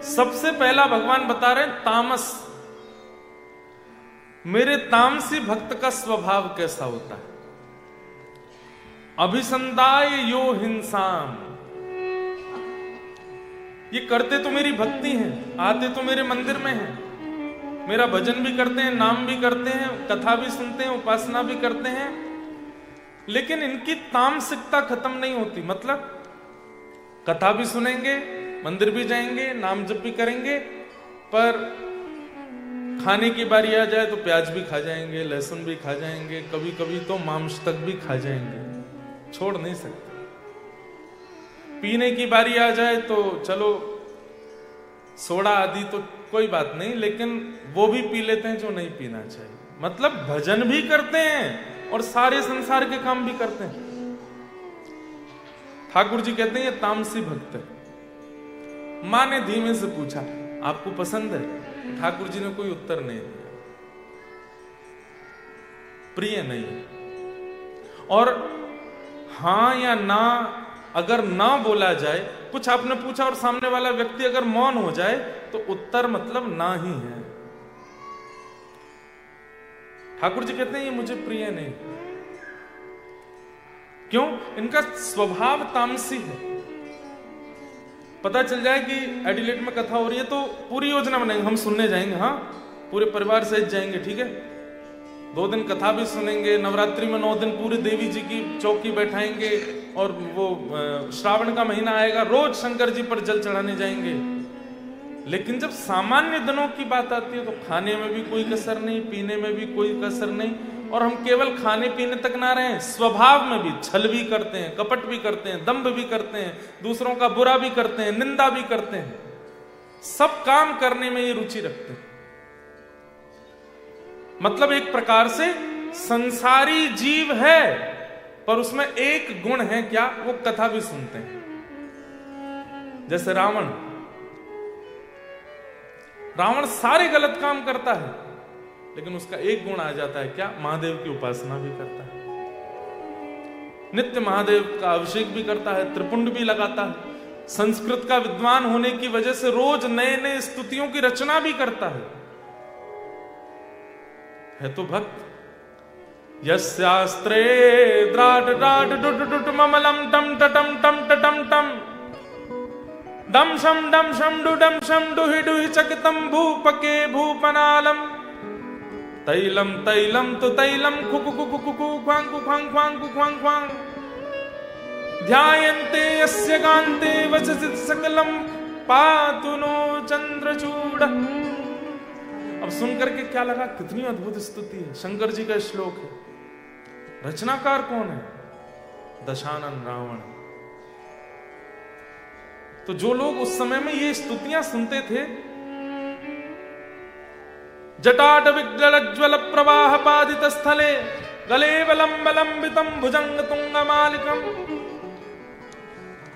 सबसे पहला भगवान बता रहे हैं तामस। मेरे तामसी भक्त का स्वभाव कैसा होता है। अभिसंदाय यो हिंसाम, ये करते तो मेरी भक्ति है, आते तो मेरे मंदिर में है, मेरा भजन भी करते हैं, नाम भी करते हैं, कथा भी सुनते हैं, उपासना भी करते हैं, लेकिन इनकी तामसिकता खत्म नहीं होती। मतलब कथा भी सुनेंगे, मंदिर भी जाएंगे, नाम जप भी करेंगे, पर खाने की बारी आ जाए तो प्याज भी खा जाएंगे, लहसुन भी खा जाएंगे, कभी कभी तो मांस तक भी खा जाएंगे, छोड़ नहीं सकते। पीने की बारी आ जाए तो चलो सोडा आदि तो कोई बात नहीं, लेकिन वो भी पी लेते हैं जो नहीं पीना चाहिए। मतलब भजन भी करते हैं और सारे संसार के काम भी करते हैं। ठाकुर जी कहते हैं ये तामसी भक्त है। मां ने धीमे से पूछा आपको पसंद है? ठाकुर जी ने कोई उत्तर नहीं दिया, प्रिय नहीं है। और हां या ना अगर ना बोला जाए, कुछ आपने पूछा और सामने वाला व्यक्ति अगर मौन हो जाए तो उत्तर मतलब ना ही है। ठाकुर जी कहते हैं ये मुझे प्रिय नहीं। क्यों? इनका स्वभाव तामसी है। पता चल जाए कि एडिलेट में कथा हो रही है तो पूरी योजना बनाएंगे, हम सुनने जाएंगे, हाँ पूरे परिवार सहित जाएंगे, ठीक है, 2 दिन कथा भी सुनेंगे, नवरात्रि में 9 दिन पूरी देवी जी की चौकी बैठाएंगे, और वो श्रावण का महीना आएगा रोज शंकर जी पर जल चढ़ाने जाएंगे। लेकिन जब सामान्य दिनों की बात आती है तो खाने में भी कोई कसर नहीं, पीने में भी कोई कसर नहीं, और हम केवल खाने पीने तक ना रहे, स्वभाव में भी छल भी करते हैं, कपट भी करते हैं, दंभ भी करते हैं, दूसरों का बुरा भी करते हैं, निंदा भी करते हैं, सब काम करने में ये रुचि रखते हैं। मतलब एक प्रकार से संसारी जीव है, पर उसमें एक गुण है, क्या? वो कथा भी सुनते हैं। जैसे रावण सारे गलत काम करता है, लेकिन उसका एक गुण आ जाता है, क्या? महादेव की उपासना भी करता है, नित्य महादेव का अभिषेक भी करता है, त्रिपुंड भी लगाता है, संस्कृत का विद्वान होने की वजह से रोज नए नए स्तुतियों की रचना भी करता है तो भक्त। यस्यास्त्रे द्राट द्राट डुट डुट ममलम टम टम टम टम टम डम शम डुडम शम डुहि डुहि चकितम भूपके भूपनालम तैलम तैलम तो तैलम खुकु खुकु खुकु ख्वांग ख्वांग ख्वांग ख्वांग ख्वांग ध्यायन्ते यस्य गान्ते वचसित सकलम पातु नो चंद्रचूड। अब सुन करके क्या लगा? कितनी अद्भुत स्तुति है, शंकर जी का श्लोक है। रचनाकार कौन है? दशानन रावण। तो जो लोग उस समय में ये स्तुतियां सुनते थे, जटाट विज्वल प्रवाह पादित स्थले गले बलंबितम भुजंग तुंगमालिकम,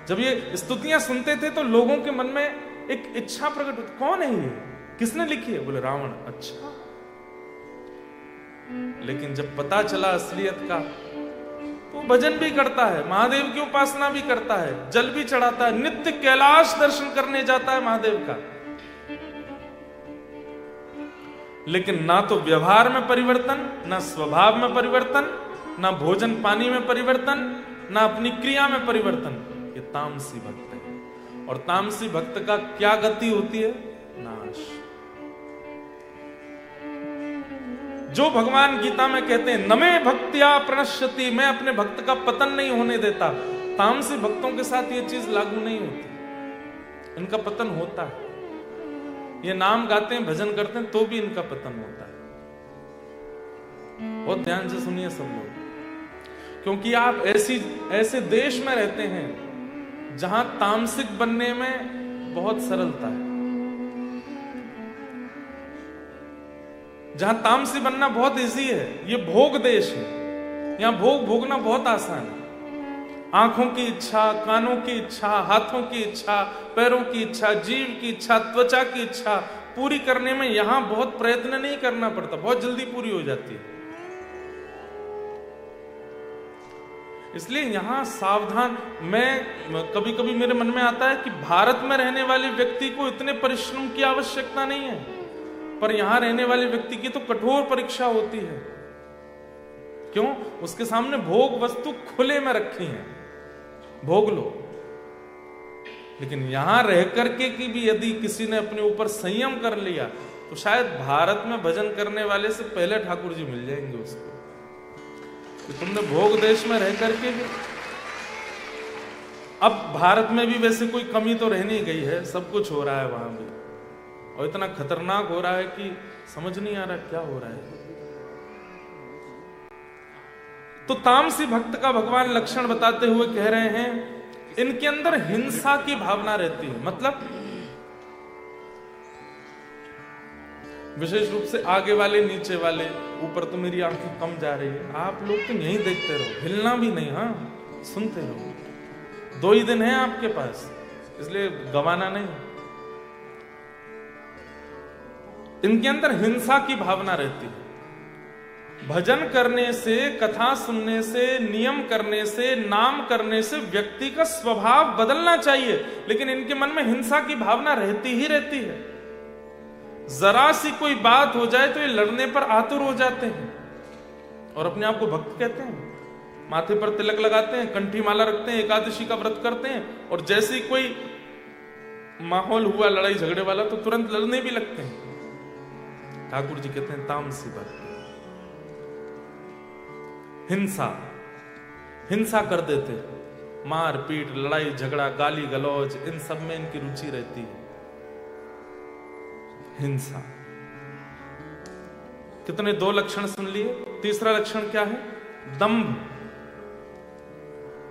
जब ये स्तुतियां सुनते थे तो लोगों के मन में एक इच्छा प्रकट होती, कौन है ये, किसने लिखी है? बोले रावण। अच्छा, लेकिन जब पता चला असलियत का तो भजन भी करता है, महादेव की उपासना भी करता है, जल भी चढ़ाता है, नित्य कैलाश दर्शन करने जाता है महादेव का। लेकिन ना तो व्यवहार में परिवर्तन, ना स्वभाव में परिवर्तन, ना भोजन पानी में परिवर्तन, ना अपनी क्रिया में परिवर्तन। ये तामसी भक्त है। और तामसी भक्त का क्या गति होती है? नाश। जो भगवान गीता में कहते हैं न मे भक्त्या प्रणश्यति, मैं अपने भक्त का पतन नहीं होने देता, तामसी भक्तों के साथ ये चीज लागू नहीं होती, इनका पतन होता है। ये नाम गाते हैं, भजन करते हैं, तो भी इनका पतन होता है। बहुत ध्यान से सुनिए सब लोग, क्योंकि आप ऐसे देश में रहते हैं जहां तामसिक बनने में बहुत सरलता है, जहां तामसी बनना बहुत इजी है। ये भोग देश है, यहां भोग भोगना बहुत आसान है। आंखों की इच्छा, कानों की इच्छा, हाथों की इच्छा, पैरों की इच्छा, जीव की इच्छा, त्वचा की इच्छा पूरी करने में यहां बहुत प्रयत्न नहीं करना पड़ता, बहुत जल्दी पूरी हो जाती है। इसलिए यहां सावधान। मैं कभी कभी मेरे मन में आता है कि भारत में रहने वाले व्यक्ति को इतने परिश्रम की आवश्यकता नहीं है, पर यहां रहने वाले व्यक्ति की तो कठोर परीक्षा होती है। क्यों? उसके सामने भोग वस्तु खुले में रखी है, भोग लो। लेकिन यहां रह करके कि भी यदि किसी ने अपने ऊपर संयम कर लिया तो शायद भारत में भजन करने वाले से पहले ठाकुर जी मिल जाएंगे उसको, कि तुमने भोग देश में रह करके भी। अब भारत में भी वैसे कोई कमी तो रह नहीं गई है, सब कुछ हो रहा है वहां भी, और इतना खतरनाक हो रहा है कि समझ नहीं आ रहा क्या हो रहा है। तो तामसी भक्त का भगवान लक्षण बताते हुए कह रहे हैं, इनके अंदर हिंसा की भावना रहती है। मतलब विशेष रूप से आगे वाले नीचे वाले, ऊपर तो मेरी आंखें कम जा रही है, आप लोग तो यहीं देखते रहो, हिलना भी नहीं, हाँ सुनते रहो। 2 ही दिन है आपके पास, इसलिए गवाना नहीं। इनके अंदर हिंसा की भावना रहती है। भजन करने से, कथा सुनने से, नियम करने से, नाम करने से व्यक्ति का स्वभाव बदलना चाहिए, लेकिन इनके मन में हिंसा की भावना रहती ही रहती है। जरा सी कोई बात हो जाए तो ये लड़ने पर आतुर हो जाते हैं और अपने आप को भक्त कहते हैं। माथे पर तिलक लगाते हैं, कंठी माला रखते हैं, एकादशी का व्रत करते हैं, और जैसे ही कोई माहौल हुआ लड़ाई झगड़े वाला तो तुरंत लड़ने भी लगते हैं। ठाकुर जी कहते हैं तामसी भक्त, हिंसा कर देते, मार पीट, लड़ाई झगड़ा, गाली गलौज, इन सब में इनकी रुचि रहती है। हिंसा। कितने 2 लक्षण सुन लिए। तीसरा लक्षण क्या है? दंभ।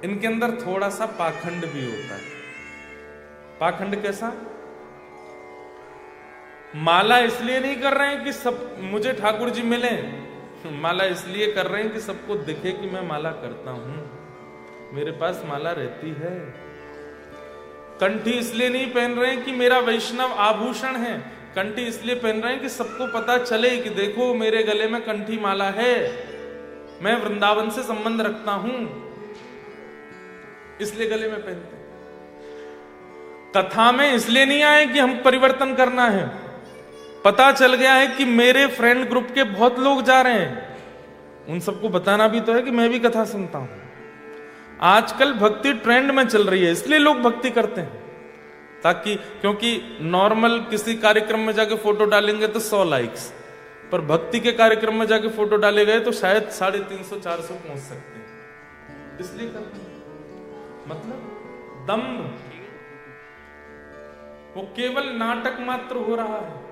इनके अंदर थोड़ा सा पाखंड भी होता है। पाखंड कैसा? माला इसलिए नहीं कर रहे हैं कि सब मुझे ठाकुर जी मिले, माला इसलिए कर रहे हैं कि सबको दिखे कि मैं माला करता हूं, मेरे पास माला रहती है। कंठी इसलिए नहीं पहन रहे हैं कि मेरा वैष्णव आभूषण है, कंठी इसलिए पहन रहे हैं कि सबको पता चले कि देखो मेरे गले में कंठी माला है, मैं वृंदावन से संबंध रखता हूं, इसलिए गले में पहनते हैं। कथा में इसलिए नहीं आए कि हम परिवर्तन करना है, पता चल गया है कि मेरे फ्रेंड ग्रुप के बहुत लोग जा रहे हैं, उन सबको बताना भी तो है कि मैं भी कथा सुनता हूं। आजकल भक्ति ट्रेंड में चल रही है, इसलिए लोग भक्ति करते हैं, ताकि क्योंकि नॉर्मल किसी कार्यक्रम में जाके फोटो डालेंगे तो 100 लाइक्स, पर भक्ति के कार्यक्रम में जाके फोटो डाले गए तो शायद 350-400 पहुंच सकते हैं, इसलिए करते हैं। मतलब दम्भ, वो केवल नाटक मात्र हो रहा है।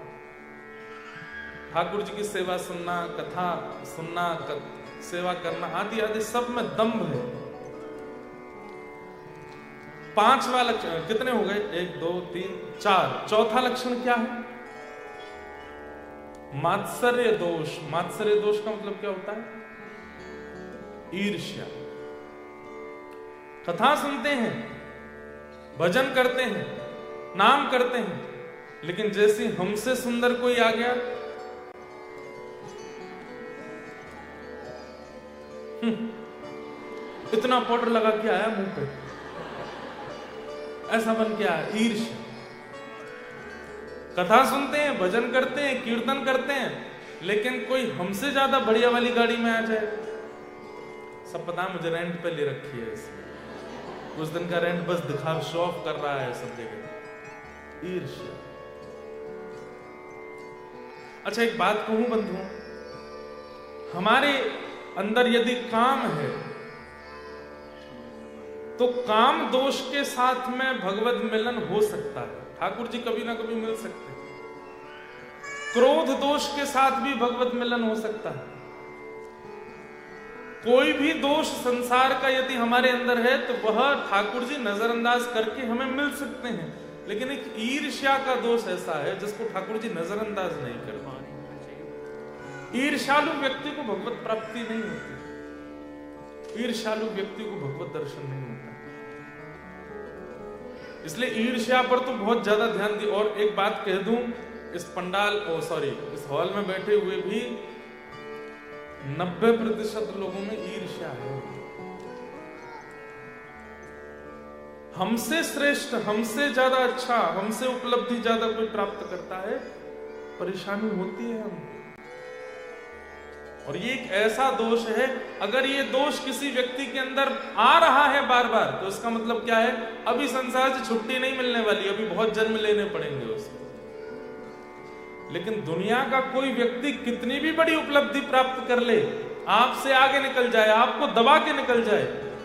ठाकुर जी की सेवा सुनना, कथा सुनना, सेवा करना आदि आदि सब में दंभ है। 5वां लक्षण कितने हो गए? 1 2 3 4। चौथा लक्षण क्या है? मात्सर्य दोष। मात्सर्य दोष का मतलब क्या होता है? ईर्ष्या। कथा सुनते हैं, भजन करते हैं, नाम करते हैं, लेकिन जैसे हमसे सुंदर कोई आ गया, इतना पाउडर लगा के आया मुंह पे, ऐसा बन के आया, ईर्ष्या। कथा सुनते हैं, भजन करते हैं, कीर्तन करते हैं, लेकिन कोई हमसे ज्यादा बढ़िया वाली गाड़ी में आ जाए, सब पता मुझे रेंट पे ले रखी है, कुछ दिन का रेंट बस दिखा, शो ऑफ कर रहा है सब जगह, ईर्ष्या। अच्छा एक बात कहूं बंधुओं, हमारे अंदर यदि काम है तो काम दोष के साथ में भगवत मिलन हो सकता है, ठाकुर जी कभी ना कभी मिल सकते हैं। क्रोध दोष के साथ भी भगवत मिलन हो सकता है। कोई भी दोष संसार का यदि हमारे अंदर है तो वह ठाकुर जी नजरअंदाज करके हमें मिल सकते हैं, लेकिन एक ईर्ष्या का दोष ऐसा है जिसको ठाकुर जी नजरअंदाज नहीं कर पाए। ईर्ष्यालु व्यक्ति को भगवत प्राप्ति नहीं होती, ईर्ष्यालु व्यक्ति को भगवत दर्शन नहीं होता। इसलिए ईर्ष्या पर तो बहुत ज्यादा ध्यान दी। और एक बात कह दूं, इस पंडाल इस हॉल में बैठे हुए भी 90% लोगों में ईर्ष्या है। हमसे श्रेष्ठ, हमसे ज्यादा अच्छा, हमसे उपलब्धि ज्यादा कोई प्राप्त करता है, परेशानी होती है हमको। और ये एक ऐसा दोष है, अगर ये दोष किसी व्यक्ति के अंदर आ रहा है बार बार, तो इसका मतलब क्या है, अभी संसार से छुट्टी नहीं मिलने वाली, अभी बहुत जन्म लेने पड़ेंगे उसको। लेकिन दुनिया का कोई व्यक्ति कितनी भी बड़ी उपलब्धि प्राप्त कर ले, आपसे आगे निकल जाए, आपको दबा के निकल जाए,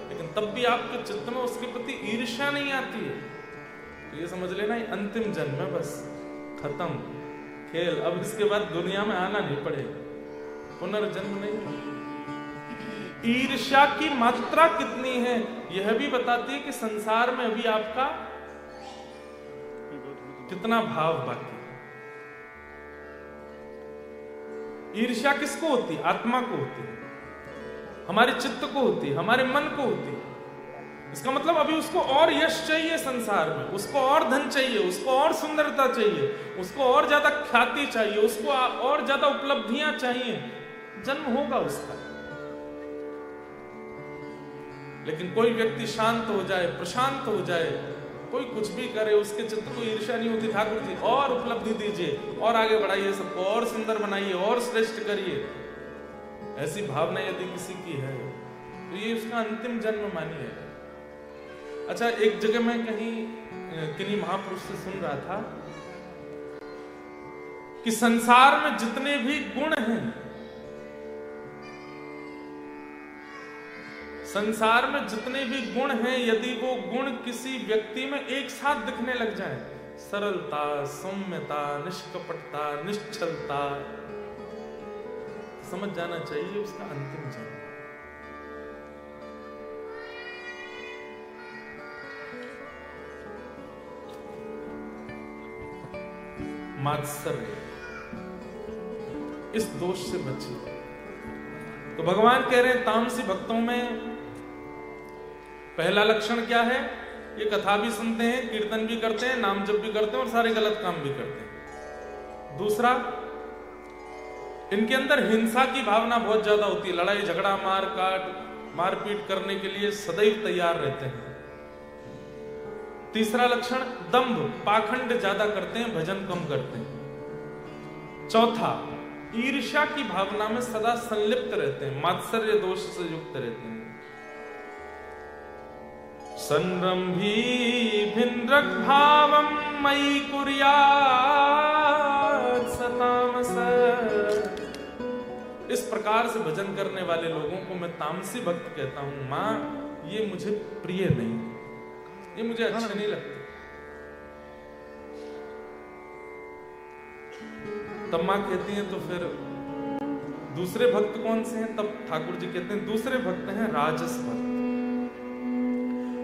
लेकिन तब भी आपके चित्त में उसके प्रति ईर्ष्या नहीं आती है, तो ये समझ लेना, ये अंतिम जन्म है, बस खत्म खेल, अब इसके बाद दुनिया में आना नहीं पड़ेगा, पुनर्जन्म नहीं। ईर्ष्या की मात्रा कितनी है यह भी बताती है कि संसार में अभी आपका कितना भाव बाकी है। ईर्ष्या किसको होती है? आत्मा को होती है, हमारे चित्त को होती है, हमारे मन को होती है। इसका मतलब अभी उसको और यश चाहिए संसार में, उसको और धन चाहिए, उसको और सुंदरता चाहिए, उसको और ज्यादा ख्याति चाहिए, उसको और ज्यादा उपलब्धियां चाहिए, जन्म होगा उसका। लेकिन कोई व्यक्ति शांत हो जाए, प्रशांत हो जाए, कोई कुछ भी करे, उसके चित्त को ईर्ष्या नहीं होती। ठाकुर जी और उपलब्धि दीजिए, और आगे बढ़ाइए, सबको और सुंदर बनाइए, और श्रेष्ठ करिए, ऐसी भावना यदि किसी की है तो ये उसका अंतिम जन्म मानिए। अच्छा, एक जगह मैं कहीं किन्हीं महापुरुष से सुन रहा था कि संसार में जितने भी गुण हैं, संसार में जितने भी गुण हैं, यदि वो गुण किसी व्यक्ति में एक साथ दिखने लग जाए, सरलता, सौम्यता, निष्कपटता, निश्चलता, समझ जाना चाहिए उसका अंतिम जन्म। मात्सर्य, इस दोष से बचिए। तो भगवान कह रहे हैं तामसी भक्तों में पहला लक्षण क्या है? ये कथा भी सुनते हैं, कीर्तन भी करते हैं, नाम जप भी करते हैं और सारे गलत काम भी करते हैं। दूसरा, इनके अंदर हिंसा की भावना बहुत ज्यादा होती है, लड़ाई झगड़ा, मारपीट करने के लिए सदैव तैयार रहते हैं। तीसरा लक्षण, दंभ, पाखंड ज्यादा करते हैं, भजन कम करते हैं। चौथा, ईर्ष्या की भावना में सदा संलिप्त रहते हैं, मात्सर्य दोष से युक्त रहते हैं। संरंभी भिन्नक भावम मयि कुर्यात् सतामस। इस प्रकार से भजन करने वाले लोगों को मैं तामसी भक्त कहता हूं। मां, ये मुझे प्रिय नहीं, ये मुझे अच्छे नहीं लगते। तब मां कहती हैं तो फिर दूसरे भक्त कौन से हैं? तब ठाकुर जी कहते हैं दूसरे भक्त हैं राजस भक्त।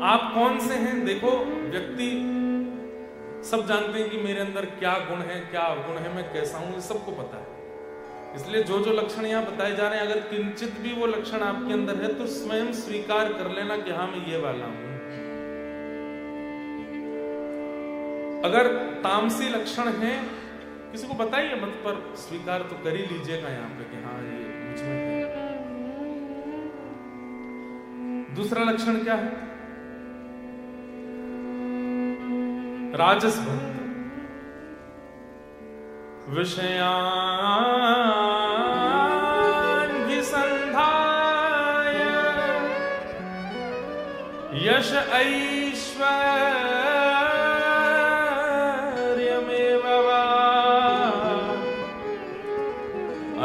आप कौन से हैं? देखो, व्यक्ति सब जानते हैं कि मेरे अंदर क्या गुण है, क्या अवगुण है, मैं कैसा हूं, ये सबको पता है। इसलिए जो जो लक्षण यहां बताए जा रहे हैं, अगर किंचित भी वो लक्षण आपके अंदर है तो स्वयं स्वीकार कर लेना कि हाँ, मैं ये वाला हूं। अगर तामसी लक्षण है, किसी को बताइए मत, पर स्वीकार तो कर ही लीजिएगा यहाँ पे कि हाँ, ये मुझ में है। दूसरा लक्षण क्या है? राजस भक्त। विषयान विसंधाय यश ऐश्वर्यमेव वा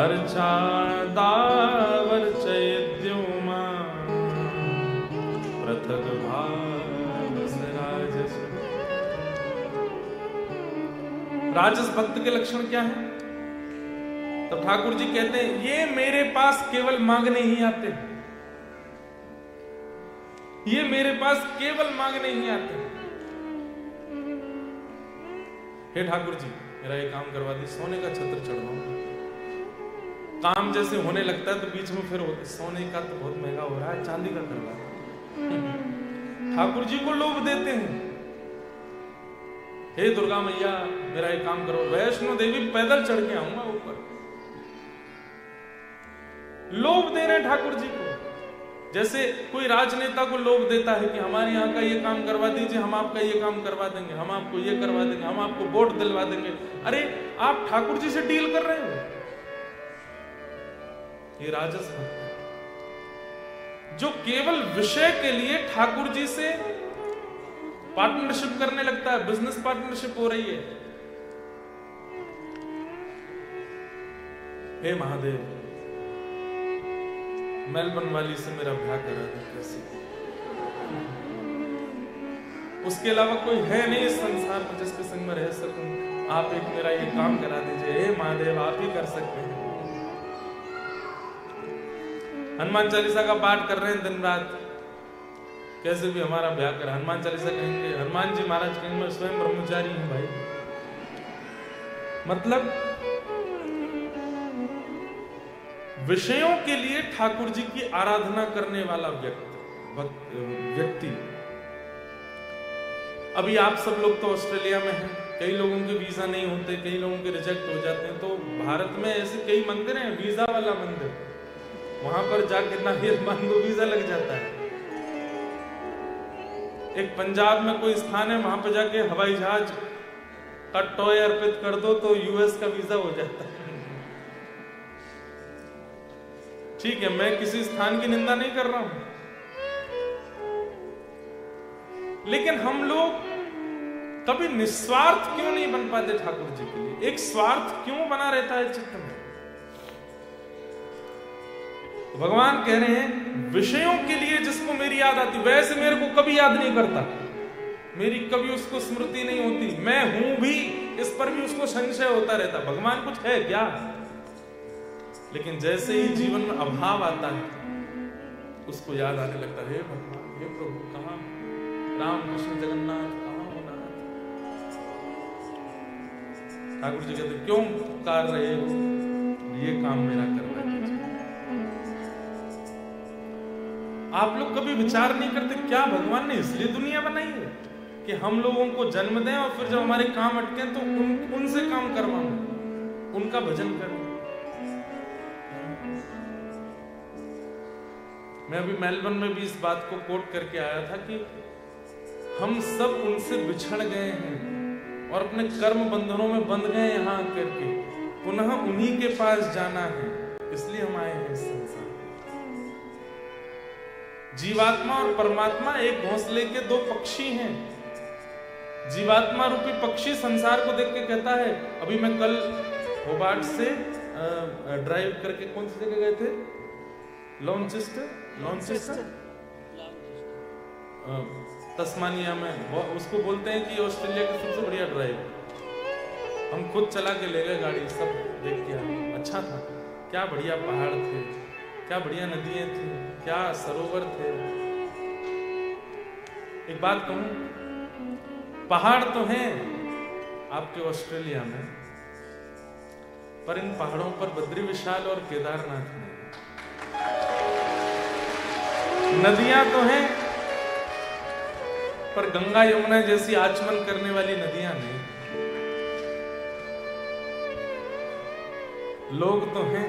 अर्चादावर्चयद्युमा पृथक भाव से राजस। राजस भक्त के लक्षण क्या है? तब ठाकुर जी कहते हैं ये मेरे पास केवल मांगने ही आते हैं, ये मेरे पास केवल मांगने ही आते हैं। हे ठाकुर जी, मेरा ये काम करवा दी, सोने का छत्र चढ़वाऊंगा। काम जैसे होने लगता है तो बीच में फिर सोने का तो बहुत महंगा हो रहा है, चांदी का करवा। ठाकुर जी को लोभ देते हैं, हे दुर्गा मैया मेरा ये काम करो, वैष्णो देवी पैदल चढ़ के आऊंगा ऊपर। लोभ दे रहे ठाकुर जी को। जैसे कोई राजनेता को लोभ देता है कि हमारे यहाँ का ये काम करवा दीजिए, हम आपका ये काम करवा देंगे, हम आपको ये करवा देंगे, हम आपको वोट दिलवा देंगे। अरे आप ठाकुर जी से डील कर रहे हो, ये राजस भक्त है जो केवल विषय के लिए ठाकुर जी से पार्टनरशिप करने लगता है, बिजनेस पार्टनरशिप हो रही है। हे महादेव, मेलबर्न वाली से मेरा ब्याह करा दे कैसे। उसके अलावा कोई है नहीं इस संसार में जिसके संग में रह सकूं, आप एक मेरा ये काम करा दीजिए। हे महादेव, आप ही कर सकते हैं। हनुमान चालीसा का पाठ कर रहे हैं दिन रात, कैसे भी हमारा ब्याह करा। हनुमान चालीसा कहेंगे, हनुमान जी महाराज कहेंगे मैं स्वयं ब्रह्मचारी हूं भाई। मतलब विषयों के लिए ठाकुर जी की आराधना करने वाला व्यक्ति। अभी आप सब लोग तो ऑस्ट्रेलिया में हैं, कई लोगों के वीजा नहीं होते, कई लोगों के रिजेक्ट हो जाते हैं। तो भारत में ऐसे कई मंदिर हैं, वीजा वाला मंदिर, वहां पर जाके ना मान दो वीजा लग जाता है। एक पंजाब में कोई स्थान है, वहां पर जाके हवाई जहाज का टॉय अर्पित कर दो तो यूएस का वीजा हो जाता है। ठीक है, मैं किसी स्थान की निंदा नहीं कर रहा हूं, लेकिन हम लोग कभी निस्वार्थ क्यों नहीं बन पाते ठाकुर जी के लिए? एक स्वार्थ क्यों बना रहता है चित्त में? तो भगवान कह रहे हैं विषयों के लिए जिसको मेरी याद आती, वैसे मेरे को कभी याद नहीं करता, मेरी कभी उसको स्मृति नहीं होती, मैं हूं भी इस पर भी उसको संशय होता रहता, भगवान कुछ है क्या? लेकिन जैसे ही जीवन में अभाव आता है उसको याद आने लगता है, हे भगवान, हे प्रभु, कहां राम कृष्ण जगन्नाथ, कहां होना? ठाकुर जी कहते क्यों पुकार रहे हो, ये काम मेरा करवा दीजिए। आप लोग कभी विचार नहीं करते क्या भगवान ने इसलिए दुनिया बनाई है कि हम लोगों को जन्म दें और फिर जब हमारे काम अटके तो उनसे काम करवाएं, उनका भजन करें। मैं अभी मेलबर्न में भी इस बात को कोट करके आया था कि हम सब उनसे बिछड़ गए हैं और अपने कर्म बंधनों में बंध गए यहां आकर के, पुनः उन्हीं के पास जाना है, इसलिए हम आए हैं इस संसार। जीवात्मा और परमात्मा एक घोंसले के दो पक्षी हैं। जीवात्मा रूपी पक्षी संसार को देख के कहता है, अभी मैं कल होबार्ट से ड्राइव करके कौन सी जगह गए थे, लॉन्चेस्टर तस्मानिया में, उसको बोलते हैं कि ऑस्ट्रेलिया की सबसे बढ़िया ड्राइव। हम खुद चला के ले गए गाड़ी, सब देख के आए, अच्छा था, क्या बढ़िया पहाड़ थे, क्या बढ़िया नदियां थी, क्या सरोवर थे। एक बात कहूं, पहाड़ तो हैं आपके ऑस्ट्रेलिया में, पर इन पहाड़ों पर बद्री विशाल और केदारनाथ नहीं। नदियां तो हैं पर गंगा यमुना जैसी आचमन करने वाली नदियां नहीं। लोग तो हैं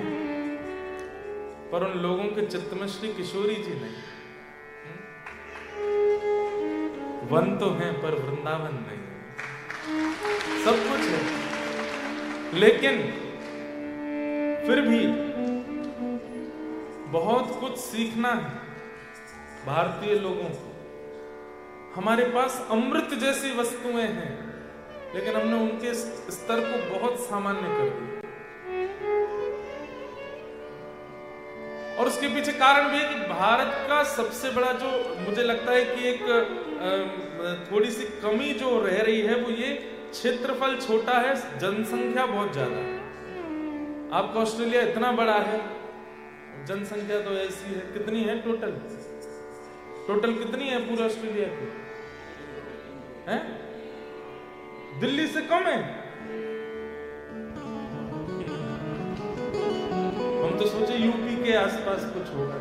पर उन लोगों के चित्त में श्री किशोरी जी नहीं। वन तो हैं पर वृंदावन नहीं। सब कुछ है लेकिन फिर भी बहुत कुछ सीखना है भारतीय लोगों को। हमारे पास अमृत जैसी वस्तुएं हैं लेकिन हमने उनके स्तर को बहुत सामान्य कर दिया। और उसके पीछे कारण भी है कि भारत का सबसे बड़ा जो मुझे लगता है कि एक थोड़ी सी कमी जो रह रही है वो ये क्षेत्रफल छोटा है, जनसंख्या बहुत ज्यादा है। आपका ऑस्ट्रेलिया इतना बड़ा है, जनसंख्या तो ऐसी है, कितनी है टोटल कितनी है पूरे ऑस्ट्रेलिया की? हैं? दिल्ली से कम है। हम तो सोचे यूपी के आसपास कुछ होगा।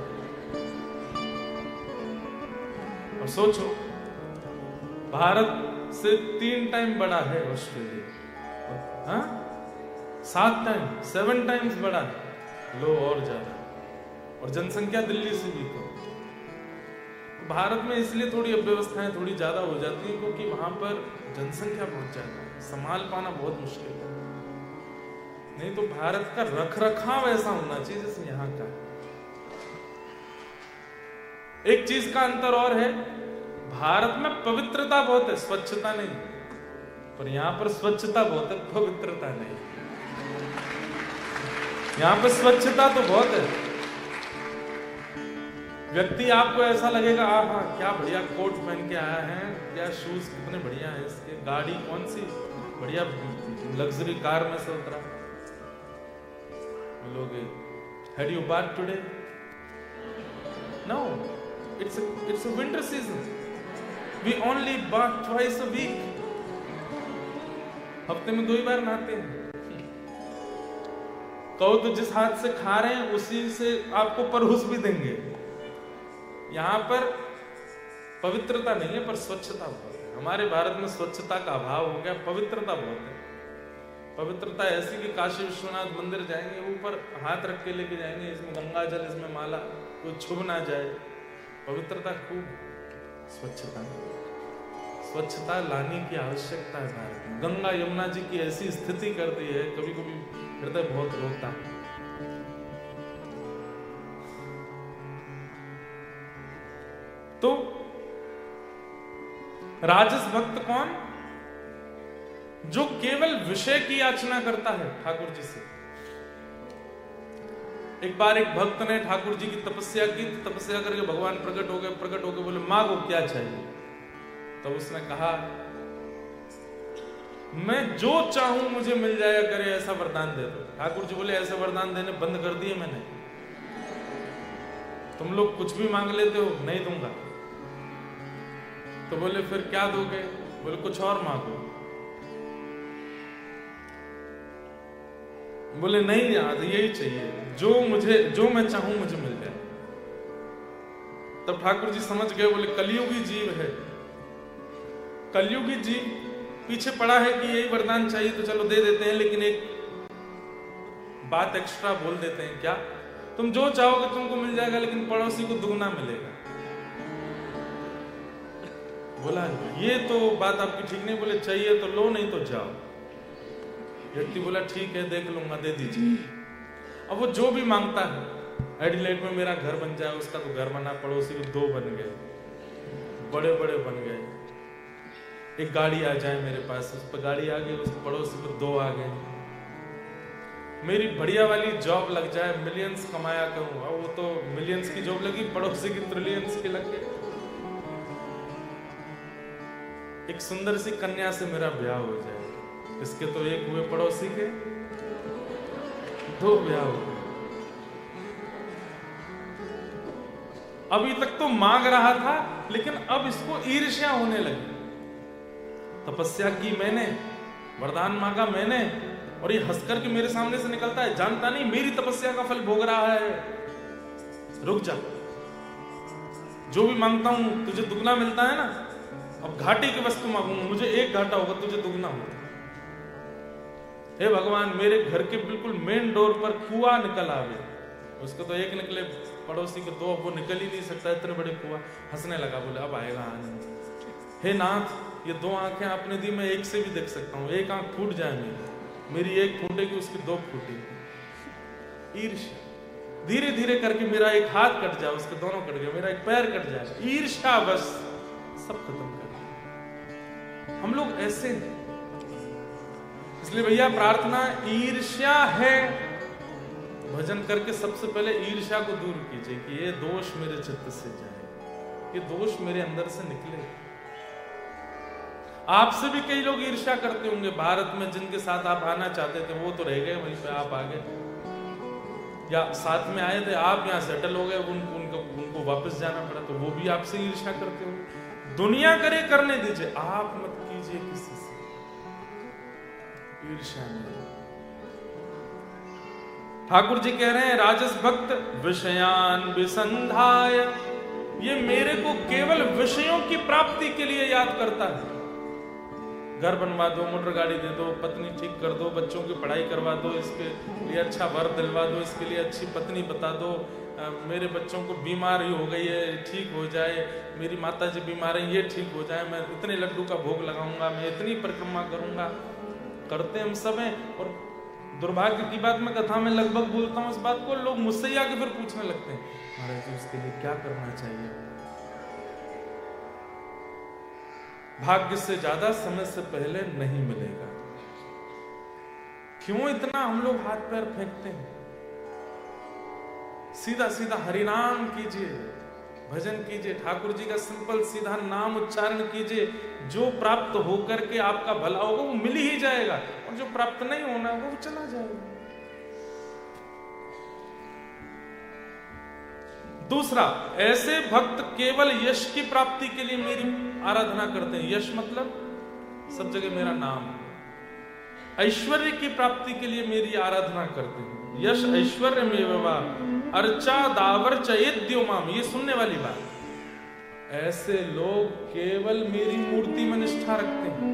और सोचो भारत से 3 टाइम बड़ा है ऑस्ट्रेलिया, हाँ 7 टाइम्स बड़ा है, लो और ज्यादा। और जनसंख्या दिल्ली से भी कम। भारत में इसलिए थोड़ी अव्यवस्थाएं थोड़ी ज्यादा हो जाती हैं क्योंकि वहां पर जनसंख्या बहुत ज्यादा है, संभाल पाना बहुत मुश्किल है। नहीं तो भारत का रख रखाव ऐसा होना चाहिए जैसे यहाँ का। एक चीज का अंतर और है, भारत में पवित्रता बहुत है, स्वच्छता नहीं। पर यहां पर स्वच्छता बहुत है, पवित्रता नहीं। यहां पर स्वच्छता तो बहुत है, व्यक्ति आपको ऐसा लगेगा आहा क्या बढ़िया कोट पहन के आया है, क्या शूज कितने बढ़िया है इसके, गाड़ी कौन सी बढ़िया लग्जरी कार में से उतरा। बोलोगे had you bath today? No, it's a winter season. We only bath twice a week. हफ्ते में 2 ही बार नहाते हैं। कहो तो जिस हाथ से खा रहे हैं उसी से आपको परोस भी देंगे। यहां पर पवित्रता नहीं है पर स्वच्छता बहुत है। हमारे भारत में स्वच्छता का अभाव हो गया, पवित्रता बहुत है। पवित्रता ऐसी कि काशी विश्वनाथ मंदिर जाएंगे, ऊपर हाथ रख के लेके जाएंगे, इसमें गंगा जल, इसमें माला, कोई छुप ना जाए। पवित्रता खूब, स्वच्छता स्वच्छता लाने की आवश्यकता है भारत में। गंगा यमुना जी की ऐसी स्थिति कर दी है, कभी कभी हृदय बहुत रोता है। तो राजस भक्त कौन? जो केवल विषय की याचना करता है ठाकुर जी से। एक बार एक भक्त ने ठाकुर जी की तपस्या की, तपस्या करके भगवान प्रकट हो गए, बोले मांगो क्या चाहिए। तब उसने कहा मैं जो चाहूं मुझे मिल जाया करे, ऐसा वरदान दे दो। ठाकुर जी बोले ऐसे वरदान देने बंद कर दिए मैंने, तुम लोग कुछ भी मांग लेते हो, नहीं दूंगा। तो बोले फिर क्या दोगे? बोले कुछ और मांगो। बोले नहीं याद, यही चाहिए, जो मैं चाहूं मुझे मिल जाए। तब ठाकुर जी समझ गए, बोले कलयुगी जीव है, कलयुगी जीव पीछे पड़ा है कि यही वरदान चाहिए तो चलो दे देते हैं, लेकिन एक बात एक्स्ट्रा बोल देते हैं। क्या? तुम जो चाहोगे तुमको मिल जाएगा, लेकिन पड़ोसी को दुगना मिलेगा। बोला ये तो बात आपकी ठीक नहीं। बोले चाहिए तो लो, नहीं तो जाओ। व्यक्ति बोला ठीक है देख लूंगा, दे दीजिए। अब वो जो भी मांगता है, एडिलेड में मेरा घर बन जाए, उसका तो घर बना, पड़ोसी को 2 बन गए, बड़े बड़े बन गए। एक गाड़ी आ जाए मेरे पास, उस पर गाड़ी आ गई, उस पड़ोसी पर 2 आ गए। मेरी बढ़िया वाली जॉब लग जाए, मिलियंस कमाया करूं। वो तो मिलियंस की जॉब लगी, पड़ोसी की ट्रिलियंस की लग गई। एक सुंदर सी कन्या से मेरा ब्याह हो जाए, इसके तो 1 हुए, पड़ोसी के 2 ब्याह हो गए। अभी तक तो मांग रहा था, लेकिन अब इसको ईर्ष्या होने लगी। तपस्या की मैंने, वरदान मांगा मैंने, और ये हंसकर के मेरे सामने से निकलता है, जानता नहीं मेरी तपस्या का फल भोग रहा है। रुक जा, जो भी मांगता हूं तुझे दुगना मिलता है ना। अब घाटे की वस्तु मांगूंगा, मुझे 1 घाटा होगा, तुझे दुगना होगा। हे भगवान, मेरे घर के बिल्कुल मेन डोर पर कुआं निकल आवे, उसको तो 1 निकले, पड़ोसी के 2, वो निकल ही नहीं सकता, इतने बड़े कुआं। हंसने लगा, बोले अब आएगा आनंद। हे नाथ, ये 2 आंखें आपने दी, मैं 1 से भी देख सकता हूँ। 1 आंख फूट जाए मेरी 1 फूटेगी, उसकी 2 फूटेगी। ईर्ष्या धीरे धीरे करके मेरा 1 हाथ कट जाए, उसके दोनों कट गए, मेरा 1 पैर कट जाए। ईर्ष्या बस सब खत्म कर। हम लोग ऐसे हैं। इसलिए भैया प्रार्थना ईर्ष्या है, भजन करके सबसे पहले ईर्ष्या को दूर कीजिए कि ये दोष मेरे चित्त से जाए, ये दोष मेरे अंदर से निकले। आपसे भी कई लोग ईर्ष्या करते होंगे, भारत में जिनके साथ आप आना चाहते थे वो तो रह गए वहीं पे, आप आ गए, या साथ में आए थे आप, यहाँ सेटल हो गए, उनको वापस जाना पड़ा, तो वो भी आपसे ईर्ष्या करते हो। दुनिया करे करने दीजिए, आप मत कीजिए किसी से ईर्ष्या नहीं। ठाकुर जी कह रहे हैं राजस भक्त विषयान विसंधाय, ये मेरे को केवल विषयों की प्राप्ति के लिए याद करता है। घर बनवा दो, मोटर गाड़ी दे दो, पत्नी ठीक कर दो, बच्चों की पढ़ाई करवा दो, इसके लिए अच्छा वर दिलवा दो, इसके लिए अच्छी पत्नी बता दो, मेरे बच्चों को बीमारी हो गई है, ठीक हो जाए, मेरी माता जी बीमार है, ये ठीक हो जाए, मैं इतने लड्डू का भोग लगाऊंगा, मैं इतनी परिक्रमा करूंगा। करते हम सब हैं। और दुर्भाग्य की बात, मैं कथा में लगभग बोलता हूँ इस बात को, लोग मुझसे ही आके फिर पूछने लगते हैं, महाराज जी उसके लिए क्या करना चाहिए? भाग्य से ज्यादा समय से पहले नहीं मिलेगा। क्यों इतना हम लोग हाथ पैर फेंकते हैं? सीधा सीधा हरिनाम कीजिए, भजन कीजिए, ठाकुर जी का सिंपल सीधा नाम उच्चारण कीजिए। जो प्राप्त होकर के आपका भला होगा वो मिल ही जाएगा, और जो प्राप्त नहीं होना होगा वो चला जाएगा। दूसरा, ऐसे भक्त केवल यश की प्राप्ति के लिए मेरी आराधना करते हैं। यश मतलब सब जगह मेरा नाम। ऐश्वर्य की प्राप्ति के लिए मेरी आराधना करते हैं। यश ऐश्वर्य में वा अर्चा दावर चयेद्यो माम, ये सुनने वाली बात। ऐसे लोग केवल मेरी मूर्ति में निष्ठा रखते हैं।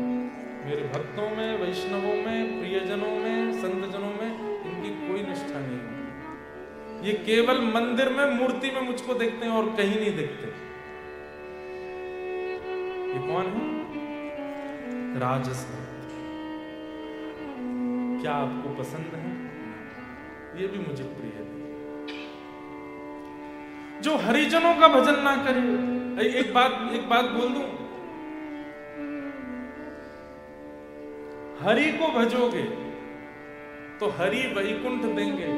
मेरे भक्तों में, वैष्णवों में, प्रियजनों में, संतजनों में इनकी कोई निष्ठा नहीं है। ये केवल मंदिर में मूर्ति में मुझको देखते हैं और कहीं नहीं देखते। ये कौन है? राजस भक्त। क्या आपको पसंद है? ये भी मुझे प्रिय है। जो हरिजनों का भजन ना करे। एक बात बोल दूं, हरि को भजोगे तो हरि वैकुंठ देंगे,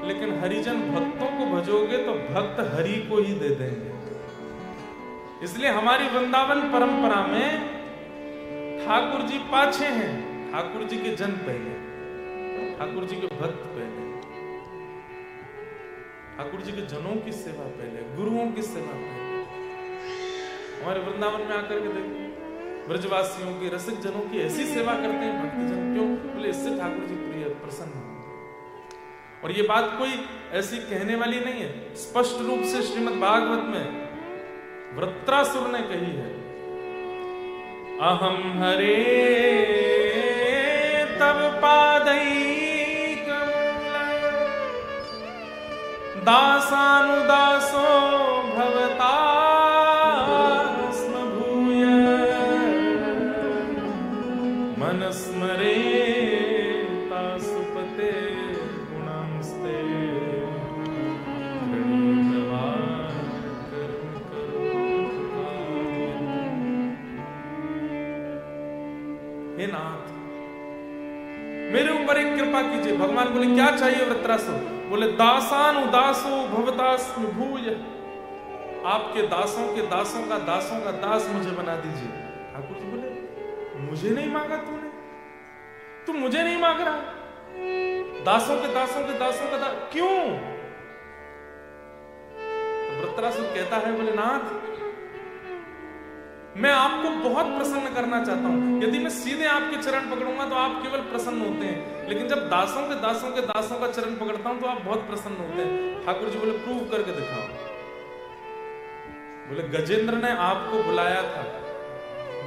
लेकिन हरिजन भक्तों को भजोगे तो भक्त हरि को ही दे देंगे। इसलिए हमारी वृंदावन परंपरा में ठाकुर जी पाछे हैं, ठाकुर जी के जन पहले, ठाकुर जी के भक्त पहले, ठाकुर जी के जनों की सेवा पहले, गुरुओं की सेवा पहले। हमारे वृंदावन में आकर के देखो, ब्रजवासियों की, रसिक जनों की ऐसी सेवा करते हैं भक्तजन। क्यों? बोले इससे ठाकुर जी प्रिय प्रसन्न होंगे। और ये बात कोई ऐसी कहने वाली नहीं है, स्पष्ट रूप से श्रीमद् भागवत में वृत्रासुर ने कही है, अहम हरे तब पादै दासानुदासो भवता स्म भूय मनस्मरे तासुपते गुणांस्ते हे नाथ मेरे ऊपर एक कृपा कीजिए। भगवान बोले क्या चाहिए वृत्रासुर? बोले दासान उदासो भवतास्म भूय, आपके दासों के दासों का दास मुझे बना दीजिए। ठाकुर जी बोले मुझे नहीं मांगा तूने, तू मुझे नहीं मांग रहा, दासों के दास क्यों? तो वृत्रासुर कहता है, बोले नाथ मैं आपको बहुत प्रसन्न करना चाहता हूं। यदि मैं सीधे आपके चरण पकड़ूंगा तो आप केवल प्रसन्न होते हैं, लेकिन जब दासों के दासों का चरण पकड़ता हूं तो आप बहुत प्रसन्न होते हैं। ठाकुर जी बोले प्रूव करके दिखाओ। बोले गजेंद्र ने आपको बुलाया था,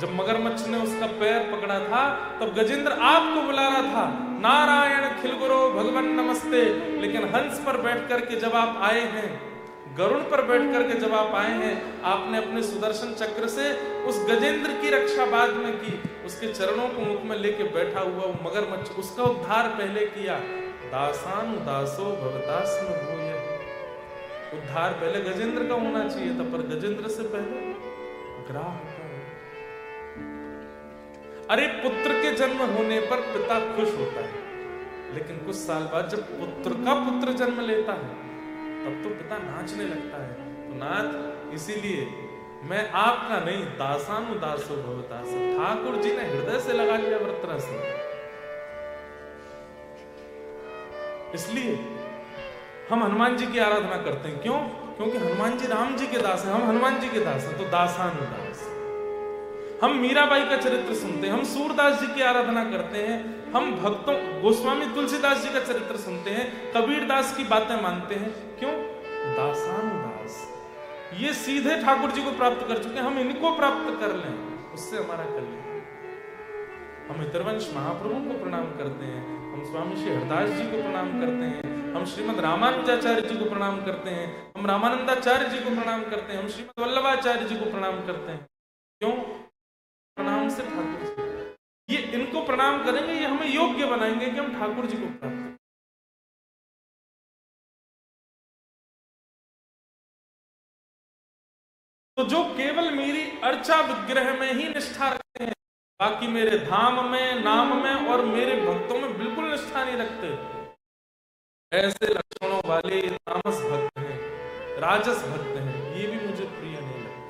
जब मगरमच्छ ने उसका पैर पकड़ा था तब गजेंद्र आपको बुला रहा था, नारायण खिलगुरो भगवान नमस्ते। लेकिन हंस पर बैठ करके जब आप आए हैं, गरुड़ पर बैठ करके जब आप आए हैं, आपने अपने सुदर्शन चक्र से उस गजेंद्र की रक्षा बाद में की, उसके चरणों को मुख में लेके बैठा हुआ वो मगरमच्छ, उसका उद्धार पहले किया। दासान दासो भवतास्म भूय, उद्धार पहले गजेंद्र का होना चाहिए था, पर गजेंद्र से पहले ग्राह का। अरे पुत्र के जन्म होने पर पिता खुश होता है, लेकिन कुछ साल बाद जब पुत्र का पुत्र जन्म लेता है तब तो पिता नाचने लगता है। तो नाथ इसीलिए मैं आपका नहीं, दासानुदासो भवतास, ठाकुर जी ने हृदय से लगा लिया वृत्रासुर। इसलिए हम हनुमान जी की आराधना करते हैं। क्यों? क्योंकि हनुमान जी राम जी के दास हैं, हम हनुमान जी के दास हैं, तो दासानुदास। हम मीराबाई का चरित्र सुनते हैं, हम सूरदास जी की आराधना करते हैं, हम भक्तों गोस्वामी तुलसीदास जी का चरित्र सुनते हैं, कबीर दास की बातें मानते हैं। क्यों? दासानुदास। ये सीधे ठाकुर जी को प्राप्त कर चुके हैं, हम इनको प्राप्त कर लें, उससे हमारा कल्याण। हम हितरवंश महाप्रभु को प्रणाम करते हैं, हम स्वामी श्री हरदास जी को प्रणाम करते हैं, हम श्रीमद रामानुजाचार्य जी को प्रणाम करते हैं, हम रामानंदाचार्य जी को प्रणाम करते हैं, हम श्रीमद वल्लभाचार्य जी को प्रणाम करते हैं। क्यों? प्रणाम से ठाकुर जी, ये इनको प्रणाम करेंगे, ये हमें योग्य बनाएंगे कि हम ठाकुर जी को प्राप्त करें। तो जो केवल मेरी अर्चा विग्रह में ही निष्ठा रखते हैं, बाकी मेरे धाम में, नाम में और मेरे भक्तों में बिल्कुल निष्ठा नहीं रखते, ऐसे लक्षणों वाले तामस भक्त हैं, राजस भक्त हैं, ये भी मुझे प्रिय नहीं लगते,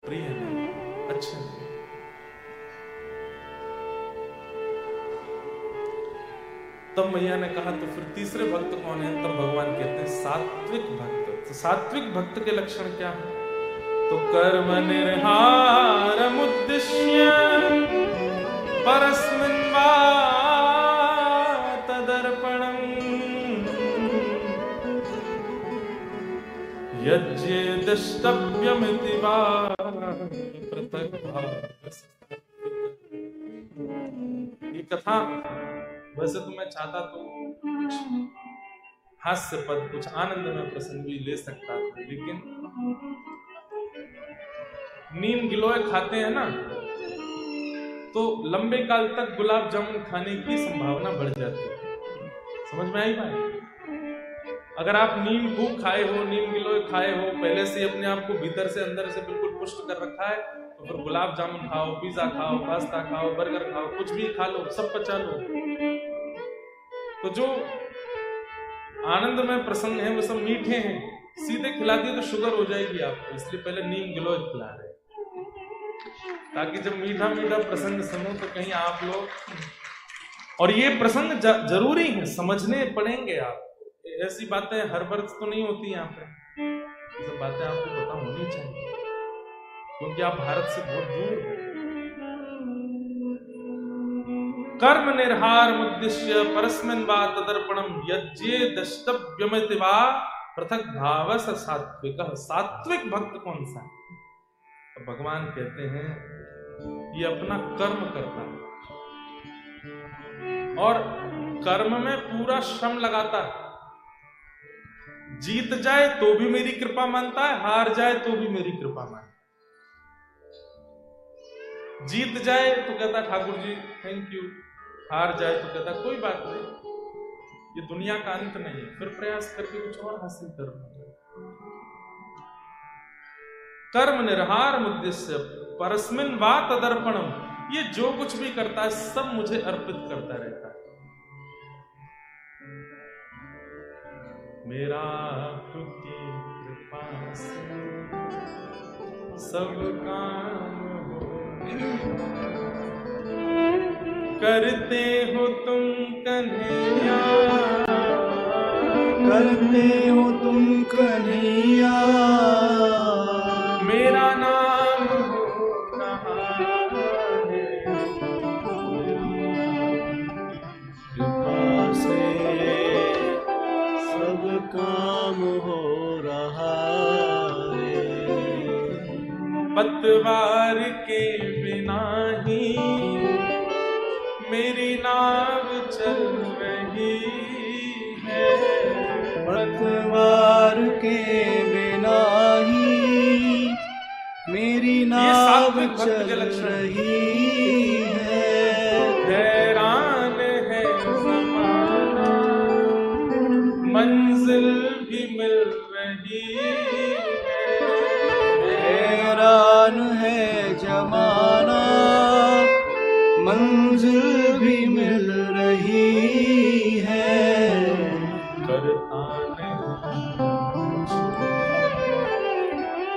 प्रिय नहीं, अच्छा नहीं। तब मैया ने कहा तो फिर तीसरे भक्त कौन है? तब भगवान कहते हैं सात्विक भक्त। तो सात्विक भक्त के लक्षण क्या है? तो कर्म निर्हारम उद्दिश्य परस्मिन् वा तदर्पणम् यज्ञेदष्टव्यमिति वा पृथक् भावः। ये कथा वैसे तो मैं चाहता तो हास्य पद, कुछ आनंद में प्रसंग भी ले सकता था, लेकिन नीम गिलोय खाते हैं ना, तो लंबे काल तक गुलाब जामुन खाने की संभावना बढ़ जाती है। समझ में आई बात? अगर आप नीम खूब खाए हो, नीम गिलोय खाए हो, पहले से अपने आप को भीतर से अंदर से बिल्कुल पुष्ट कर रखा है, तो फिर गुलाब जामुन खाओ, पिज्जा खाओ, पास्ता खाओ, बर्गर खाओ, कुछ भी खा लो, सब पचा लो, तो जो आनंद में प्रसंग है वो सब मीठे हैं, सीधे खिला दिए तो शुगर हो जाएगी आपको, इसलिए पहले नीम गिलोय खिला रहे, ताकि जब मीठा मीठा प्रसंग सुनो तो कहीं आप लोग, और ये प्रसंग जरूरी है, समझने पड़ेंगे आप, ऐसी बातें हर वर्ष तो नहीं होती यहाँ पे, ये सब बातें आपको पता होनी चाहिए, क्योंकि आप भारत से बहुत दूर हो। कर्म निर्हार उद्देश्य परस्मिन् वा तदर्पणम् यज्ञेदष्टव्यमिति वा पृथक् भावः स सात्विकः। सात्विक भक्त कौन सा? तो भगवान कहते हैं ये अपना कर्म करता है और कर्म में पूरा श्रम लगाता है, जीत जाए तो भी मेरी कृपा मानता है, हार जाए तो भी मेरी कृपा मानता है। जीत जाए तो कहता ठाकुर जी थैंक यू, हार जाए तो कहता कोई बात नहीं, ये दुनिया का अंत नहीं है, फिर प्रयास करके कुछ और हासिल करना। कर्म निर्हार उद्देश्य परस्मिन् वा तदर्पणम्, ये जो कुछ भी करता है सब मुझे अर्पित करता रहता है। मेरा आपकी कृपा से सब काम करते हो तुम कन्हैया, करते हो तुम कन्हैया, मेरा नाम हो रहा है, कृपा से सब काम हो रहा है। पतवार के बिना ही मेरी नाव चल रही है, पतवार के बिना ही मेरी नाव चल रही है। हैरान है ज़माना मंजिल भी मिल रही है, हैरान है जमाना मंजिल भी मिल रही है। करता नहीं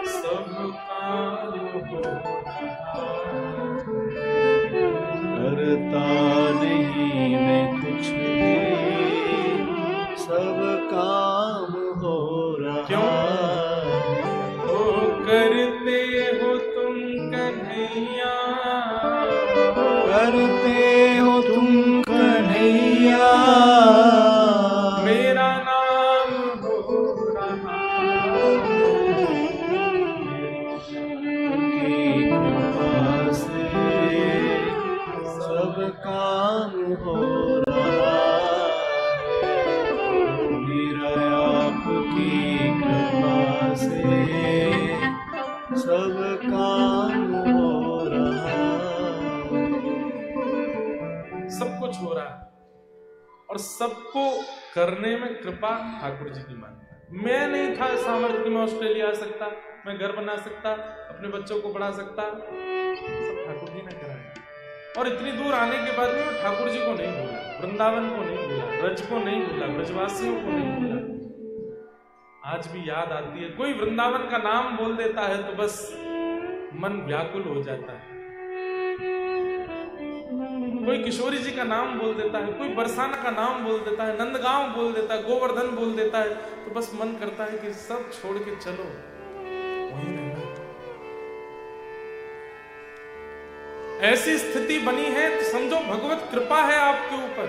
सब काम हो रहा, करता नहीं मैं कुछ भी, सब काम हो रहा। क्यों? करते हो तुम कन्हैया, करते हो तुम कन्हैया, मेरा नाम हो रहा, की कृपा से सब सब काम हो रहा है। मेरा आपकी कृपा से सब काम हो रहा है। सब कुछ हो रहा है और सबको करने में कृपा ठाकुर जी की मानता है। मैं नहीं था सामर्थ्य कि मैं ऑस्ट्रेलिया आ सकता, मैं घर बना सकता, अपने बच्चों को पढ़ा सकता, सब ठाकुर जी ने कराया। और इतनी दूर आने के बाद में मैं ठाकुर जी को नहीं भूला, वृंदावन को नहीं भूला, ब्रज को नहीं भूला, ब्रजवासियों को नहीं भूला। आज भी याद आती है। कोई वृंदावन का नाम बोल देता है तो बस मन व्याकुल हो जाता है। कोई किशोरी जी का नाम बोल देता है, कोई बरसाना का नाम बोल देता है, नंदगांव बोल देता है, गोवर्धन बोल देता है, तो बस मन करता है कि सब छोड़ के चलो वहीं रहना। ऐसी स्थिति बनी है तो समझो भगवत कृपा है आपके ऊपर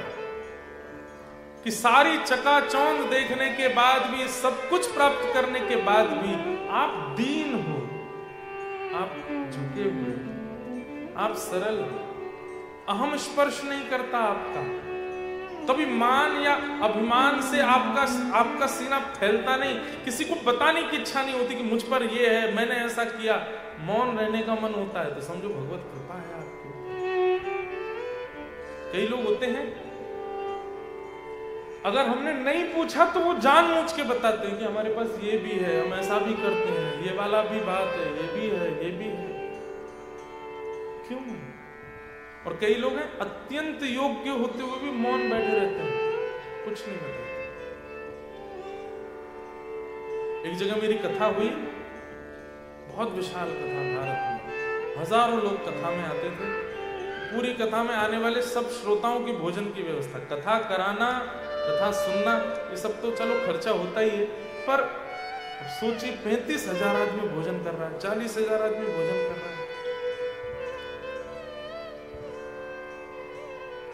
कि सारी चकाचौंध देखने के बाद भी, सब कुछ प्राप्त करने के बाद भी आप दीन हो, आप झुके हुए, आप सरल हो, अहम स्पर्श नहीं करता आपका। कभी मान या अभिमान से आपका सीना फैलता नहीं, किसी को बताने की इच्छा नहीं होती कि मुझ पर ये है, मैंने ऐसा किया। मौन रहने का मन होता है तो समझो भगवत कृपा है आपकी। कई लोग होते हैं अगर हमने नहीं पूछा तो वो जानबूझ के बताते हैं कि हमारे पास ये भी है, हम ऐसा भी करते हैं, ये वाला भी बात है, ये भी है, ये भी है। क्यों? और कई लोग हैं अत्यंत योग्य होते हुए भी मौन बैठे रहते हैं, कुछ नहीं बताते। एक जगह मेरी कथा हुई, बहुत विशाल कथा, भारत में हजारों लोग कथा में आते थे। पूरी कथा में आने वाले सब श्रोताओं की भोजन की व्यवस्था, कथा कराना, कथा सुनना, ये सब तो चलो खर्चा होता ही है, पर सोचिए 35,000 आदमी भोजन कर रहा है, 40,000 आदमी भोजन कर रहा है।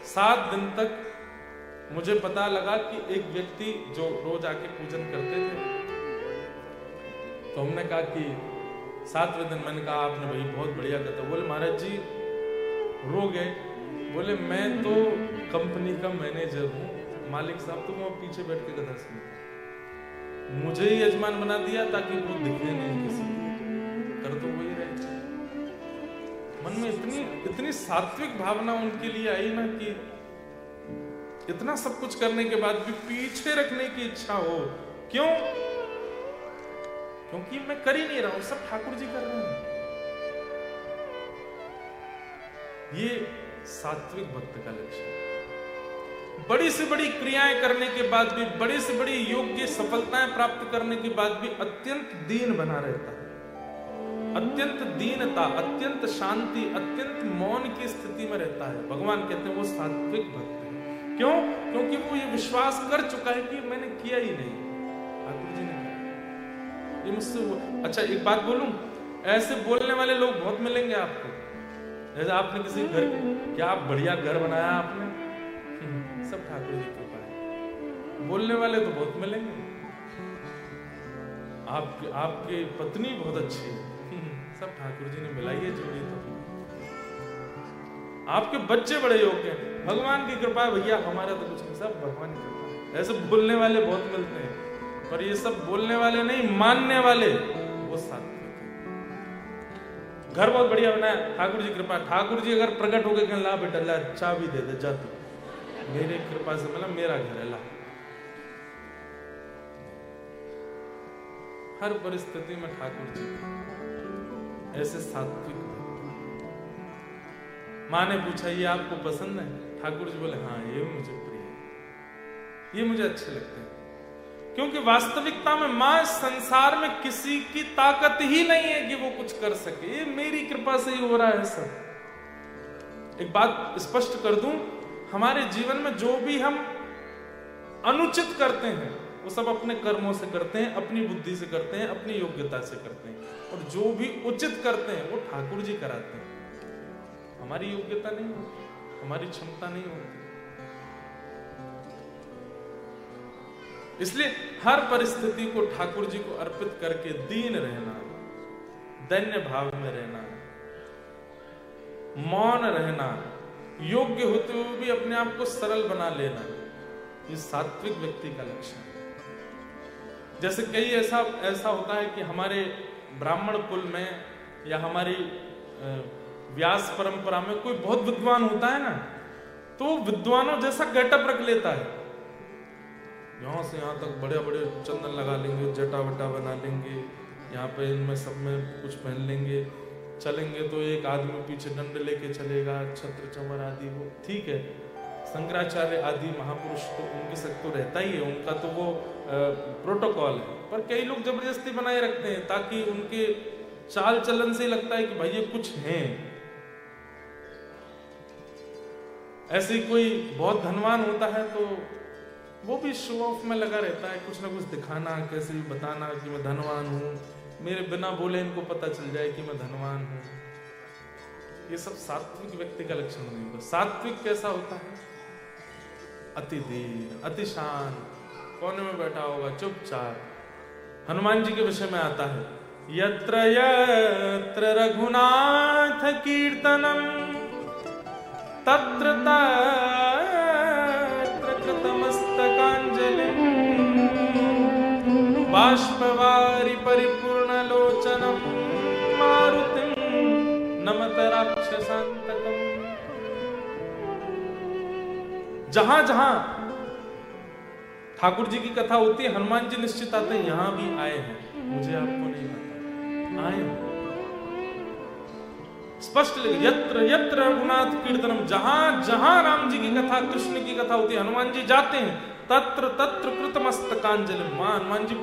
7 दिन तक मुझे पता लगा कि एक व्यक्ति जो रोज आके पूजन करते थे, तो हमने कहा कि 7वें दिन मैंने कहा आपने भाई बहुत बढ़िया कथा। बोले महाराज जी रो गए। बोले मैं तो कंपनी का मैनेजर हूँ, मालिक साहब तो मैं पीछे बैठ के कथा सुनता, मुझे ही यजमान बना दिया ताकि वो दिखे नहीं किसी कर, तो वही रहे। मन में इतनी सात्विक भावना उनके लिए आई ना कि इतना सब कुछ करने के बाद भी पीछे रखने की इच्छा हो। क्यों? क्योंकि मैं कर ही नहीं रहा हूं, सब ठाकुर जी कर रहे हैं। ये सात्विक भक्त का लक्ष्य है। बड़ी से बड़ी क्रियाएं करने के बाद भी, बड़ी से बड़ी योग्य सफलताएं प्राप्त करने के बाद भी अत्यंत दीन बना रहता है। अत्यंत दीनता, अत्यंत शांति, अत्यंत मौन की स्थिति में रहता है। भगवान कहते हैं वो सात्विक भक्त है। क्यों? क्योंकि वो ये विश्वास कर चुका है कि मैंने किया ही नहीं, ठाकुर जी ने किया। ये मुझसे अच्छा एक बात बोलूं, ऐसे बोलने वाले लोग बहुत मिलेंगे आपको। जैसे आपने किसी घर, क्या आप बढ़िया घर बनाया आपने, सब ठाकुर जी की कृपा है। बोलने वाले तो बहुत मिलेंगे, आपकी पत्नी बहुत अच्छी है, सब ठाकुर जी ने मिलाई है जोड़ी। तो आपके बच्चे बड़े योग्य हैं, भगवान की कृपा है भैया, हमारा तो कुछ नहीं, सब भगवान की कृपा है। ऐसे बोलने वाले बहुत मिलते हैं, पर ये सब बोलने वाले नहीं, मानने वाले वो सात्विक है। घर बहुत बढ़िया बनाया, ठाकुर जी कृपा। ठाकुर जी अगर प्रकट हो गए कहने ला बेटा ला चाबी दे दे, जा तू, मेरे कृपा से मतलब मेरा घर है, ला। हर परिस्थिति में ठाकुर जी ऐसे सात्विक। माँ ने पूछा ये आपको पसंद है? ठाकुर जी बोले हाँ ये मुझे प्रिय है, ये मुझे अच्छे लगते हैं। क्योंकि वास्तविकता में माँ संसार में किसी की ताकत ही नहीं है कि वो कुछ कर सके, ये मेरी कृपा से ही हो रहा है सब। एक बात स्पष्ट कर दूं, हमारे जीवन में जो भी हम अनुचित करते हैं वो सब अपने कर्मों से करते हैं, अपनी बुद्धि से करते हैं, अपनी योग्यता से करते हैं, और जो भी उचित करते हैं वो ठाकुर जी कराते हैं। हमारी योग्यता नहीं होती, हमारी क्षमता नहीं होती। इसलिए हर परिस्थिति को ठाकुर जी को अर्पित करके दीन रहना, दैन्य भाव में रहना, मौन रहना, योग्य होते हुए भी अपने आप को सरल बना लेना, ये सात्विक व्यक्ति का लक्षण है। जैसे कई ऐसा होता है कि हमारे ब्राह्मण कुल में या हमारी व्यास परंपरा में कोई बहुत विद्वान होता है ना, तो विद्वानों जैसा गेटअप रख लेता है, यहां से यहां तक बड़े बड़े चंदन लगा लेंगे, जटा वटा बना लेंगे, यहाँ पे इनमें सब में कुछ पहन लेंगे, चलेंगे तो एक आदमी पीछे डंडे लेके चलेगा, छत्र चमर आदि, वो ठीक है। शंकराचार्य आदि महापुरुष तो उनके साथ तो रहता ही है, उनका तो वो प्रोटोकॉल है, पर कई लोग जबरदस्ती बनाए रखते हैं ताकि उनके चाल चलन से लगता है कि भाई ये कुछ हैं। ऐसे ही कोई बहुत धनवान होता है तो वो भी शो ऑफ में लगा रहता है, कुछ ना कुछ दिखाना, कैसे भी बताना कि मैं धनवान हूं, मेरे बिना बोले इनको पता चल जाए कि मैं धनवान हूं। ये सब सात्विक व्यक्ति का लक्षण नहीं होगा। सात्विक कैसा होता है? अति दीन, अति शांत, कोने में बैठा होगा चुपचाप। हनुमान जी के विषय में आता है, यत्र यत्र रघुनाथ कीर्तनम तत्र तत्र कृतमस्तकांजलिं बाष्पवारि परिपूर्णलोचनं मारुतिं नमत राक्षसान्तकम्। जहां जहां ठाकुर जी की कथा होती है, हनुमान जी निश्चित आते हैं, यहां भी आए हैं, मुझे आपको नहीं पता, आए हैं। स्पष्ट लिखे, यत्र यत्र रघुनाथ कीर्तनम, जहां जहां राम जी की कथा, कृष्ण की कथा होती है, हनुमान जी जाते हैं, तत्र तत्र कृतमस्तकांजलि, हनुमान जी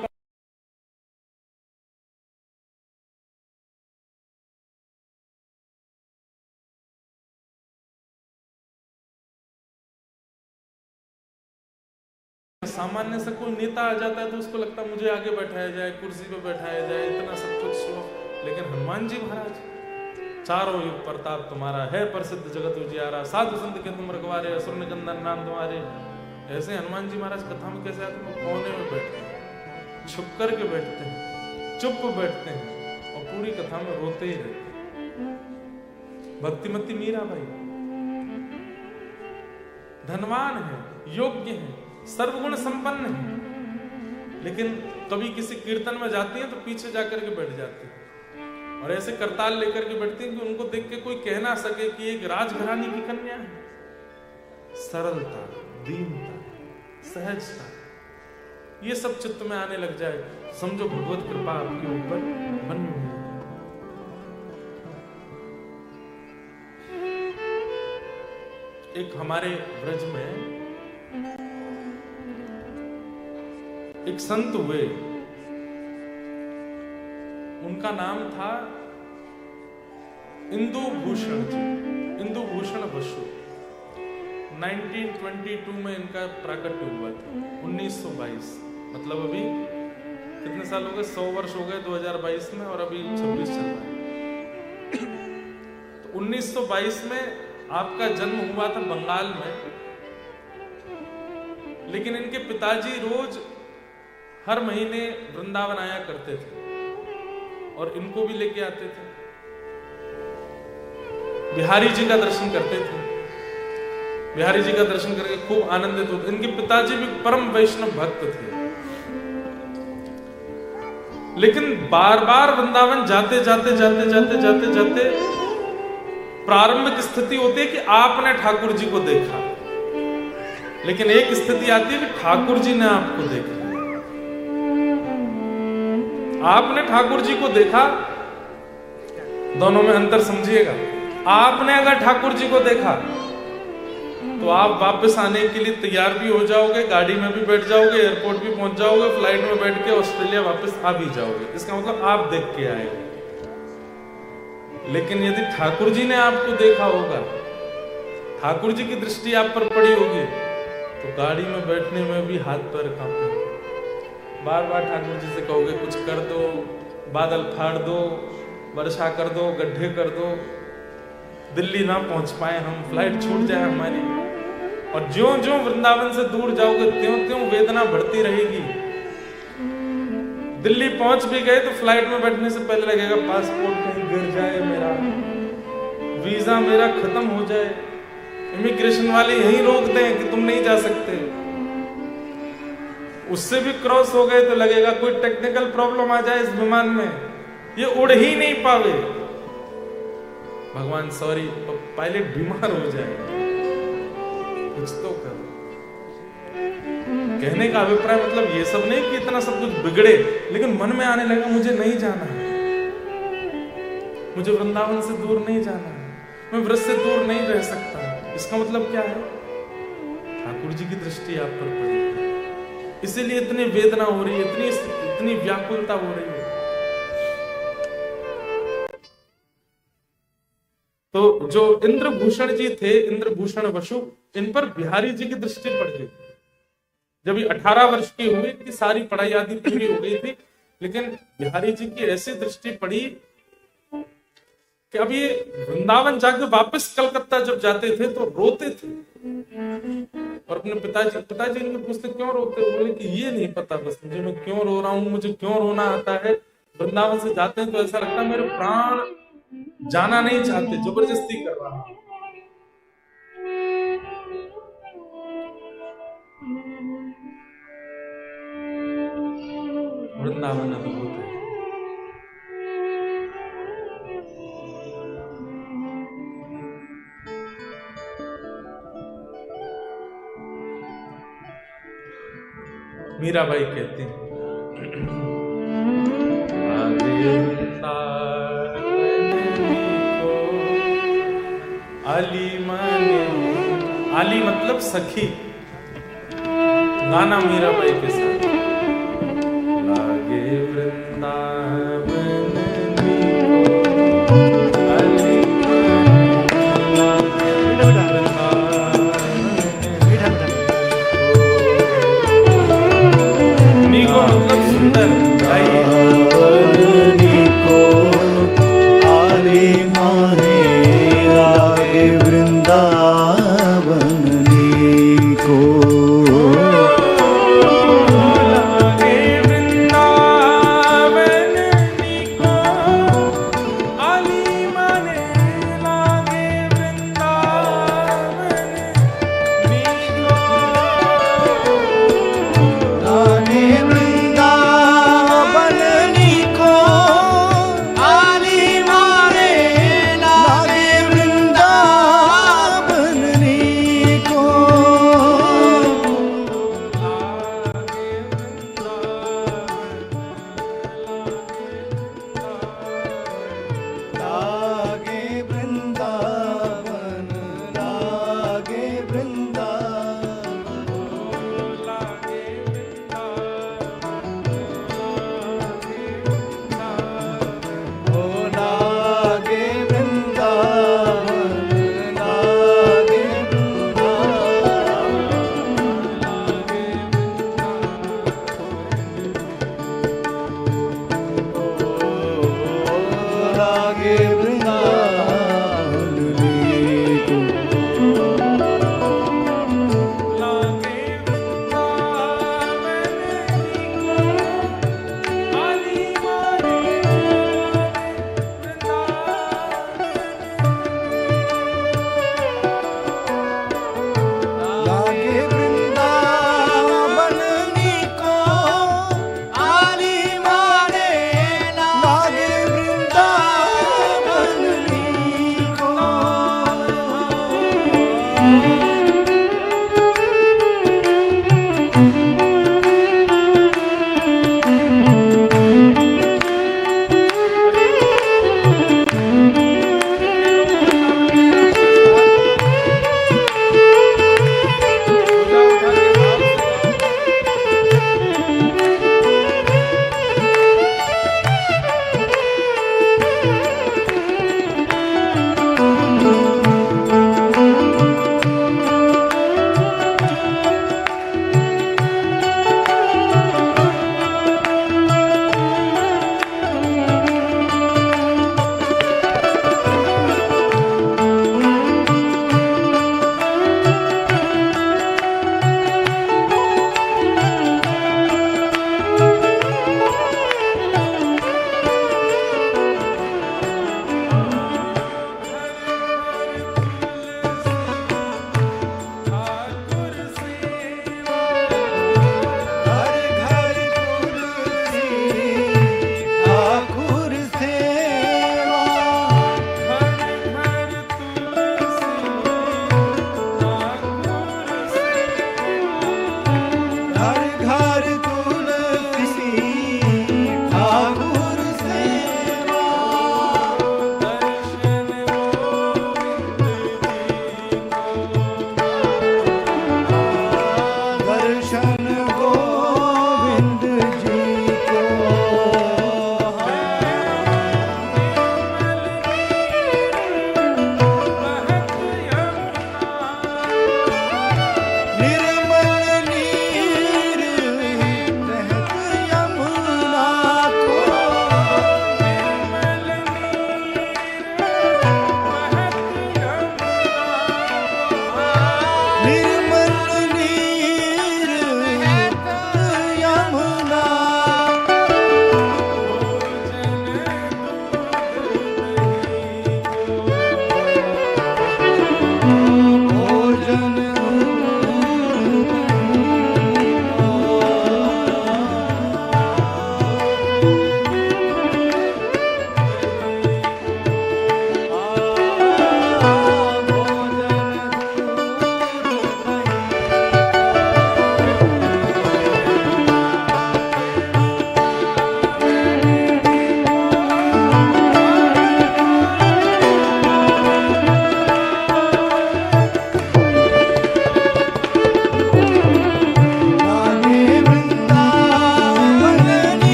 सामान्य से कोई नेता आ जाता है तो उसको लगता है मुझे आगे बैठाया जाए, कुर्सी पे बैठाया जाए, इतना सब कुछ शो। लेकिन हनुमान जी महाराज, चारों युग प्रताप तुम्हारा है, प्रसिद्ध जगत उजियारा, साधु संत के तुम रखवारे, असुर निकंदन नाम तुम्हारे। ऐसे हनुमान जी महाराज कथा में कैसे आते हैं? कोने में बैठते हैं, छुप करके बैठते हैं, चुप बैठते हैं और पूरी कथा में रोते ही रहते हैं। भक्तिमती मीरा भाई धनवान है, योग्य है, सर्वगुण संपन्न है, लेकिन कभी किसी कीर्तन में जाती हैं तो पीछे जाकर के बैठ जाती हैं और ऐसे करताल लेकर के बैठती हैं कि उनको देख के कोई कह ना सके कि एक राजघरानी की कन्या है। सरलता, दीनता, सहजता, ये सब चित्त में आने लग जाए, समझो भगवत कृपा आपके ऊपर बनी हुई है। एक हमारे ब्रज में एक संत हुए, उनका नाम था इंदु भूषण जी, इंदु भूषण बसु। 1922 में इनका प्राकट्य हुआ था, 1922, मतलब अभी कितने साल हो गए? 100 वर्ष हो गए 2022 में, और अभी 26 चल रहा है। तो 1922 में आपका जन्म हुआ था बंगाल में, लेकिन इनके पिताजी रोज हर महीने वृंदावन आया करते थे और इनको भी लेके आते थे, बिहारी जी का दर्शन करते थे। बिहारी जी का दर्शन करके खूब आनंदित होते। इनके पिताजी भी परम वैष्णव भक्त थे, लेकिन बार बार वृंदावन जाते जाते जाते जाते जाते जाते प्रारंभिक स्थिति होती है कि आपने ठाकुर जी को देखा, लेकिन एक स्थिति आती है कि ठाकुर जी ने आपको देखा। आपने ठाकुर जी को देखा, दोनों में अंतर समझिएगा। आपने अगर ठाकुर जी को देखा तो आप वापस आने के लिए तैयार भी हो जाओगे, गाड़ी में भी बैठ जाओगे, एयरपोर्ट भी पहुंच जाओगे, फ्लाइट में बैठ के ऑस्ट्रेलिया वापस आ भी जाओगे। इसका मतलब आप देख के आए। लेकिन यदि ठाकुर जी ने आपको देखा होगा, ठाकुर जी की दृष्टि आप पर पड़ी होगी, तो गाड़ी में बैठने में भी हाथ पैर कांपेंगे। बार बार ठाकुर जी से कहोगे कुछ कर दो, बादल फाड़ दो, वर्षा कर दो, गड्ढे कर दो, दिल्ली ना पहुंच पाए हम, फ्लाइट छूट जाए हमारी। और ज्यों ज्यों वृंदावन से दूर जाओगे त्यों त्यों वेदना बढ़ती रहेगी। दिल्ली पहुंच भी गए तो फ्लाइट में बैठने से पहले लगेगा पासपोर्ट कहीं गिर जाए मेरा, वीजा मेरा खत्म हो जाए, इमिग्रेशन वाले यहीं रोकते हैं कि तुम नहीं जा सकते। उससे भी क्रॉस हो गए तो लगेगा कोई टेक्निकल प्रॉब्लम आ जाए इस विमान में, ये उड़ ही नहीं पावे। भगवान सॉरी, पायलट बीमार हो जाए, कुछ तो करो। कहने का अभिप्राय मतलब ये सब नहीं कि इतना सब कुछ बिगड़े, लेकिन मन में आने लगा मुझे नहीं जाना है, मुझे वृंदावन से दूर नहीं जाना है, मैं व्रत से दूर नहीं रह सकता। इसका मतलब क्या है? ठाकुर जी की दृष्टि आप पर पड़ी है, इसीलिए इतनी वेदना हो रही है, इतनी व्याकुलता हो रही है। तो जो इंद्रभूषण जी थे, इंद्रभूषण वसु, इन पर बिहारी जी की दृष्टि पड़ गई। जब ये 18 वर्ष की हुई थी, सारी पढ़ाई आदि पूरी हो गई थी, लेकिन बिहारी जी की ऐसी दृष्टि पड़ी कि अब ये वृंदावन जाके वापस कलकत्ता जब जाते थे तो रोते थे, और अपने पिताजी इनके पूछते क्यों रोते हो? बोले कि ये नहीं पता बस मुझे, मैं क्यों रो रहा हूँ, मुझे क्यों रोना आता है। वृंदावन से जाते हैं तो ऐसा लगता है मेरे प्राण जाना नहीं चाहते, जबरदस्ती कर रहा हूं। वृंदावन अद्भुत है। मीराबाई कहती हैं आली माने, आली मतलब सखी, गाना मीराबाई के साथ। लागे वृंदावन नीको मतलब सुंदर, आली माने लागे वृंदावन नीको।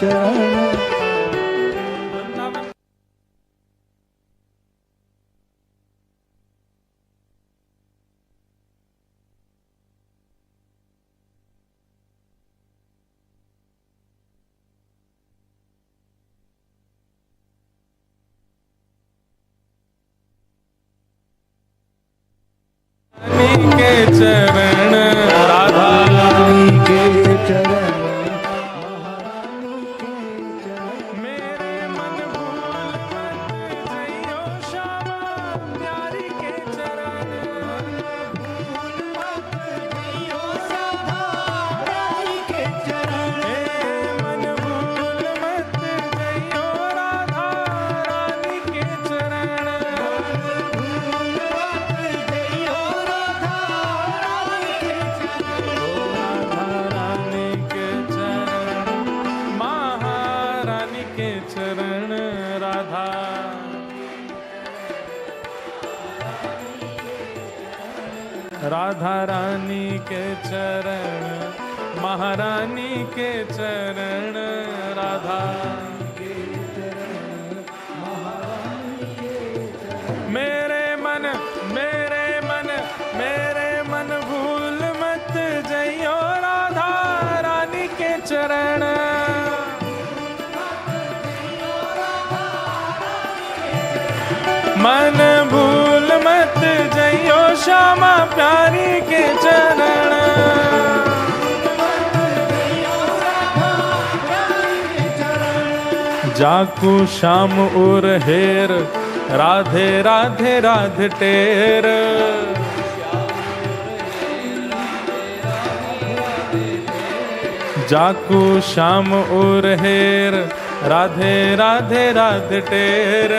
चरण के चरण राधा रानी के चरण मेरे मन भूल मत जइयो श्यामा प्यारी के चरण भूल मत जइयो राधा रानी के चरण मन भूल मत जइयो राधा रानी के चरण भूल मत जइयो राधा रानी के चरण महारानी के चरण राधा राधा रानी के चरण महारानी के चरण राधा मेरे मन भूल मत जइयो राधा रानी के चरण मन भूल मत जइयो श्यामा प्यारी के चरण जाकू श्याम उर हेर राधे राधे राधे टेर जाकू श्याम उर हेर राधे राधे राधे टेर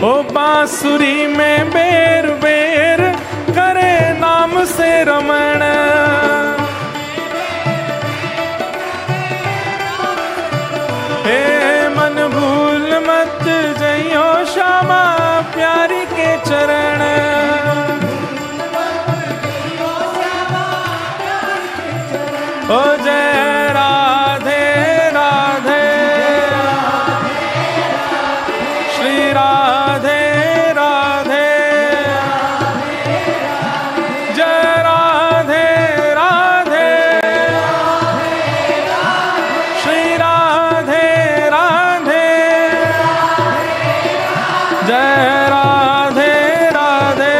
ओ बांसुरी में बेर बेर करे नाम से रमण हे मन भूल मत जइयो श्यामा प्यारी के चरण ओ जय राधे राधे श्री राधे राधे जय राधे राधे श्री राधे राधे जय राधे राधे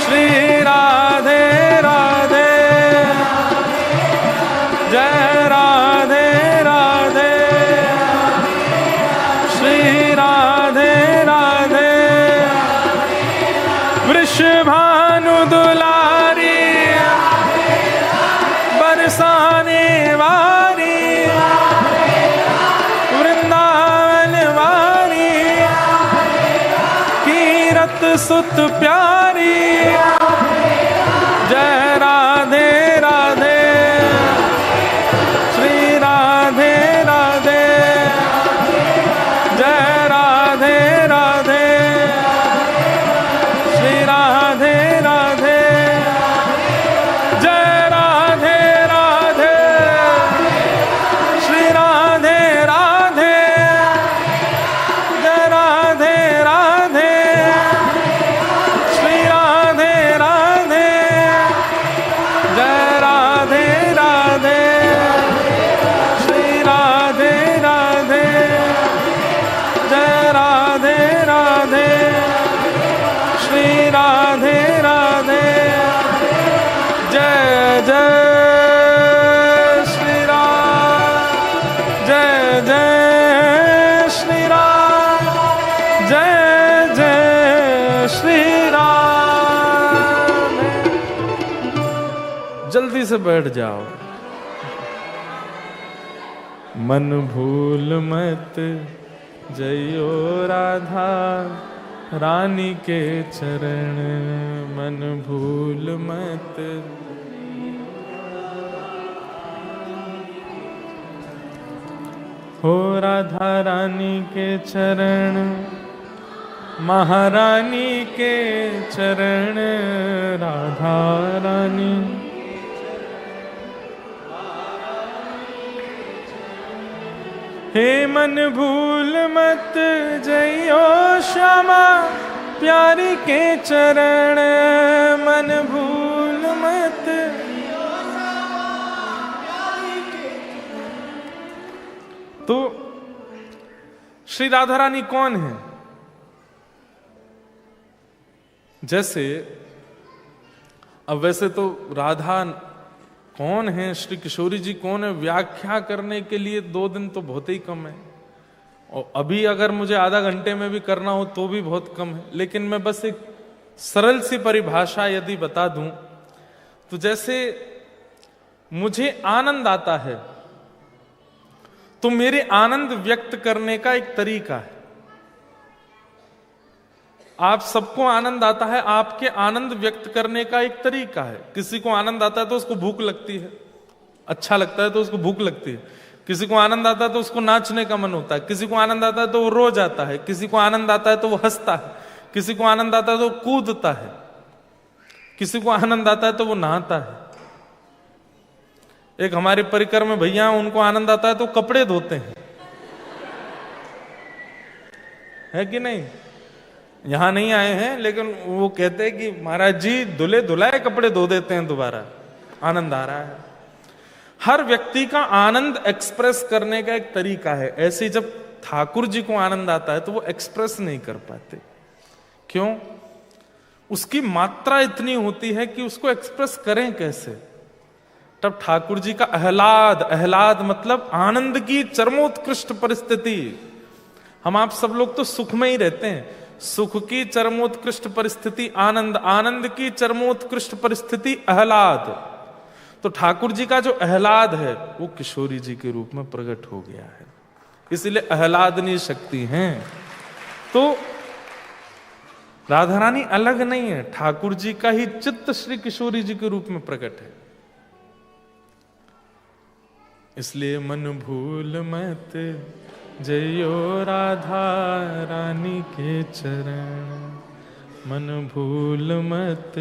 श्री राधे राधे जय राधे राधे श्री राधे राधे वृषभानु दुलारी बरसाने वारी वृंदावन वारी कीरत सुत प्यारी जय राधे राधे श्री राधे राधे जय राधे राधे श्री राधे राधे जय राधे राधे श्री राधे राधे जय राधे राधे श्री राधे राधे जय राधे राधे श्री राधे राधे जय राधे राधे श्री राधे राधे जय जय श्री राम जय जय श्री राम जय जय श्री राम जल्दी से बैठ जाओ मन भूल मत जइयो राधा रानी के चरण मन भूल मत हो राधा रानी के चरण महारानी के चरण, राधा रानी। हे मन भूल मत जइयो श्यामा, प्यारी के चरण मन भूल मत। तो श्री राधा रानी कौन है? जैसे अब वैसे तो राधा कौन है, श्री किशोरी जी कौन है, व्याख्या करने के लिए 2 दिन तो बहुत ही कम है, और अभी अगर मुझे आधा घंटे में भी करना हो तो भी बहुत कम है। लेकिन मैं बस एक सरल सी परिभाषा यदि बता दूं तो जैसे मुझे आनंद आता है तो मेरे आनंद व्यक्त करने का एक तरीका है। आप सबको आनंद आता है, आपके आनंद व्यक्त करने का एक तरीका है। किसी को आनंद आता है तो उसको भूख लगती है, अच्छा लगता है तो उसको भूख लगती है। किसी को आनंद आता है तो उसको नाचने का मन होता है, किसी को आनंद आता है तो वो रो जाता है, किसी को आनंद आता है तो वो हंसता है, किसी को आनंद आता है तो वो कूदता है, किसी को आनंद आता है तो वो नहाता है। एक हमारे परिकर में भैया, उनको आनंद आता है तो कपड़े धोते हैं, है कि नहीं? यहां नहीं आए हैं लेकिन वो कहते हैं कि महाराज जी धुले धुलाए कपड़े धो देते हैं दोबारा, आनंद आ रहा है। हर व्यक्ति का आनंद एक्सप्रेस करने का एक तरीका है। ऐसे जब ठाकुर जी को आनंद आता है तो वो एक्सप्रेस नहीं कर पाते। क्यों? उसकी मात्रा इतनी होती है कि उसको एक्सप्रेस करें कैसे। तब ठाकुर जी का आह्लाद, आह्लाद मतलब आनंद की चरमोत्कृष्ट परिस्थिति। हम आप सब लोग तो सुख में ही रहते हैं, सुख की चरमोत्कृष्ट परिस्थिति आनंद, आनंद की चरमोत्कृष्ट परिस्थिति आह्लाद। तो ठाकुर जी का जो आह्लाद है वो किशोरी जी के रूप में प्रकट हो गया है, इसलिए आह्लादनी शक्ति है। तो राधा रानी अलग नहीं है, ठाकुर जी का ही चित्त श्री किशोरी जी के रूप में प्रकट है। इसलिए मन भूल मत जइयो राधा रानी के चरण, मन भूल मत